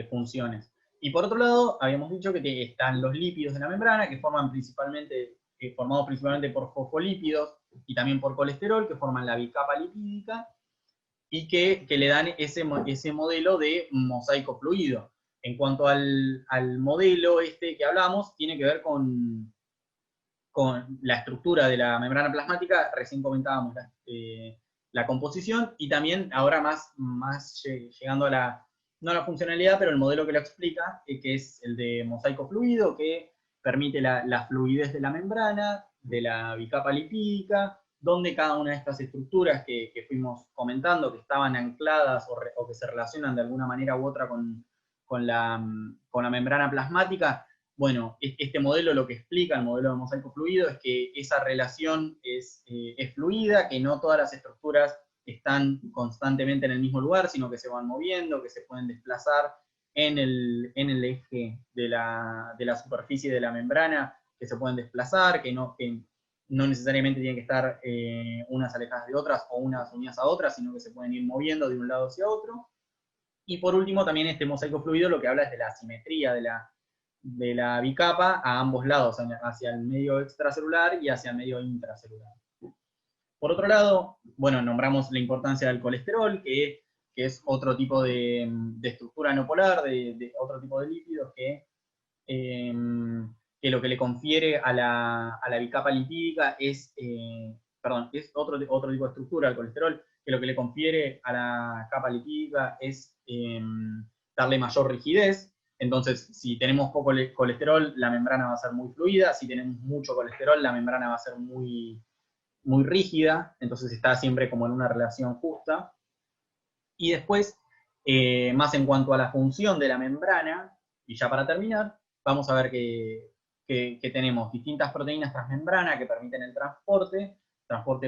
funciones. Y por otro lado, habíamos dicho que están los lípidos de la membrana, que formados principalmente por fosfolípidos y también por colesterol, que forman la bicapa lipídica, y que le dan ese modelo de mosaico fluido. En cuanto al modelo que hablamos, tiene que ver con la estructura de la membrana plasmática. Recién comentábamos la composición, y también ahora más llegando no a la funcionalidad, pero el modelo que lo explica, que es el de mosaico fluido, que permite la fluidez de la membrana, de la bicapa lipídica, donde cada una de estas estructuras que fuimos comentando, que estaban ancladas o que se relacionan de alguna manera u otra con la membrana plasmática. Bueno, este modelo lo que explica, el modelo de mosaico fluido, es que esa relación es fluida, que no todas las estructuras están constantemente en el mismo lugar, sino que se van moviendo, que se pueden desplazar en el eje de la superficie de la membrana, que se pueden desplazar, que no necesariamente tienen que estar unas alejadas de otras o unas unidas a otras, sino que se pueden ir moviendo de un lado hacia otro. Y por último, también este mosaico fluido lo que habla es de la asimetría de la bicapa a ambos lados, hacia el medio extracelular y hacia el medio intracelular. Por otro lado, bueno, nombramos la importancia del colesterol, que es otro tipo de estructura no polar, de otro tipo de lípidos que lo que le confiere a la bicapa lipídica es otro tipo de estructura, el colesterol, que lo que le confiere a la capa lipídica es darle mayor rigidez. Entonces, si tenemos poco colesterol, la membrana va a ser muy fluida. Si tenemos mucho colesterol, la membrana va a ser muy, muy rígida. Entonces está siempre como en una relación justa. Y después, más en cuanto a la función de la membrana, y ya para terminar, vamos a ver que tenemos distintas proteínas transmembrana que permiten el transporte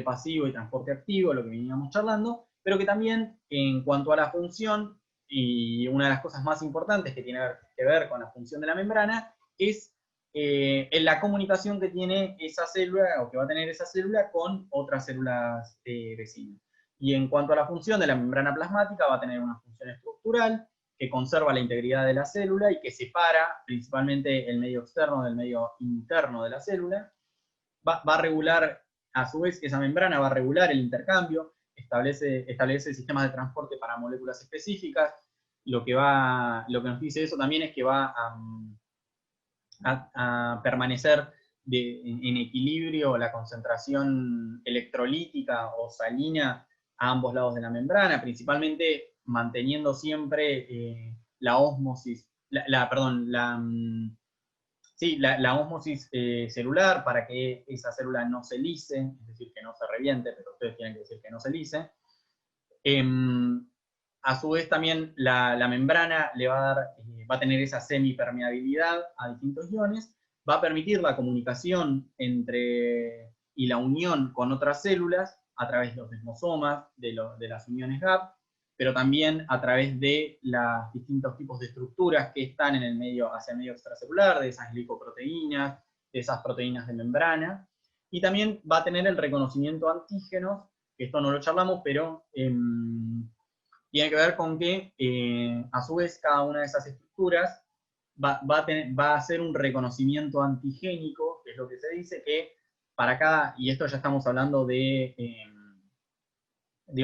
pasivo y transporte activo, lo que veníamos charlando, pero que también en cuanto a la función, y una de las cosas más importantes que tiene que ver con la función de la membrana, es en la comunicación que tiene esa célula, o que va a tener esa célula, con otras células vecinas. Y en cuanto a la función de la membrana plasmática, va a tener una función estructural que conserva la integridad de la célula y que separa principalmente el medio externo del medio interno de la célula. Va a regular, a su vez, esa membrana va a regular el intercambio, establece sistemas de transporte para moléculas específicas. Lo que nos dice eso también es que va a permanecer en equilibrio la concentración electrolítica o salina a ambos lados de la membrana, principalmente manteniendo siempre la ósmosis, la ósmosis celular, para que esa célula no se lise, es decir, que no se reviente, pero ustedes tienen que decir que no se lise. A su vez también la membrana le va a tener esa semipermeabilidad a distintos iones, va a permitir la comunicación y la unión con otras células a través de los desmosomas, de las uniones gap, pero también a través de los distintos tipos de estructuras que están en el medio, hacia el medio extracelular, de esas glicoproteínas, de esas proteínas de membrana, y también va a tener el reconocimiento antígenos, que esto no lo charlamos, pero tiene que ver con que, a su vez, cada una de esas estructuras va a hacer un reconocimiento antigénico, que es lo que se dice, que para cada, y esto ya estamos hablando de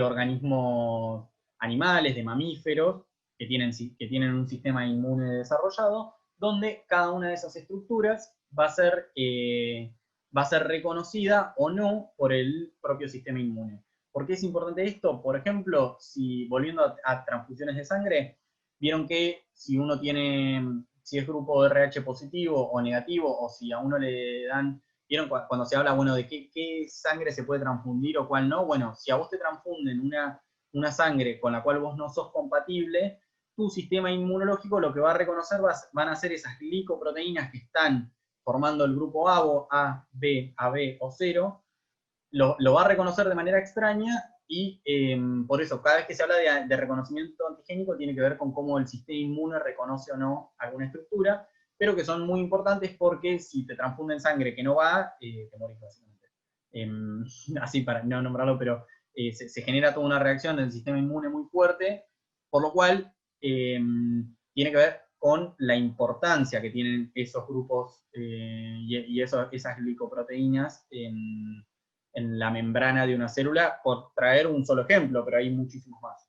organismos animales, de mamíferos, que tienen un sistema inmune desarrollado, donde cada una de esas estructuras va a ser reconocida o no por el propio sistema inmune. ¿Por qué es importante esto? Por ejemplo, volviendo a transfusiones de sangre, vieron que si es grupo RH positivo o negativo, o si a uno le dan, vieron cuando se habla, bueno, de qué sangre se puede transfundir o cuál no. Bueno, si a vos te transfunden una sangre con la cual vos no sos compatible, tu sistema inmunológico lo que va a reconocer van a ser esas glicoproteínas que están formando el grupo A, B, AB o 0, lo va a reconocer de manera extraña y por eso cada vez que se habla de reconocimiento antigénico tiene que ver con cómo el sistema inmune reconoce o no alguna estructura, pero que son muy importantes porque si te transfunden sangre que no va, te morís básicamente. Así para no nombrarlo, pero se genera toda una reacción del sistema inmune muy fuerte, por lo cual tiene que ver con la importancia que tienen esos grupos y esas glicoproteínas en la membrana de una célula, por traer un solo ejemplo, pero hay muchísimos más.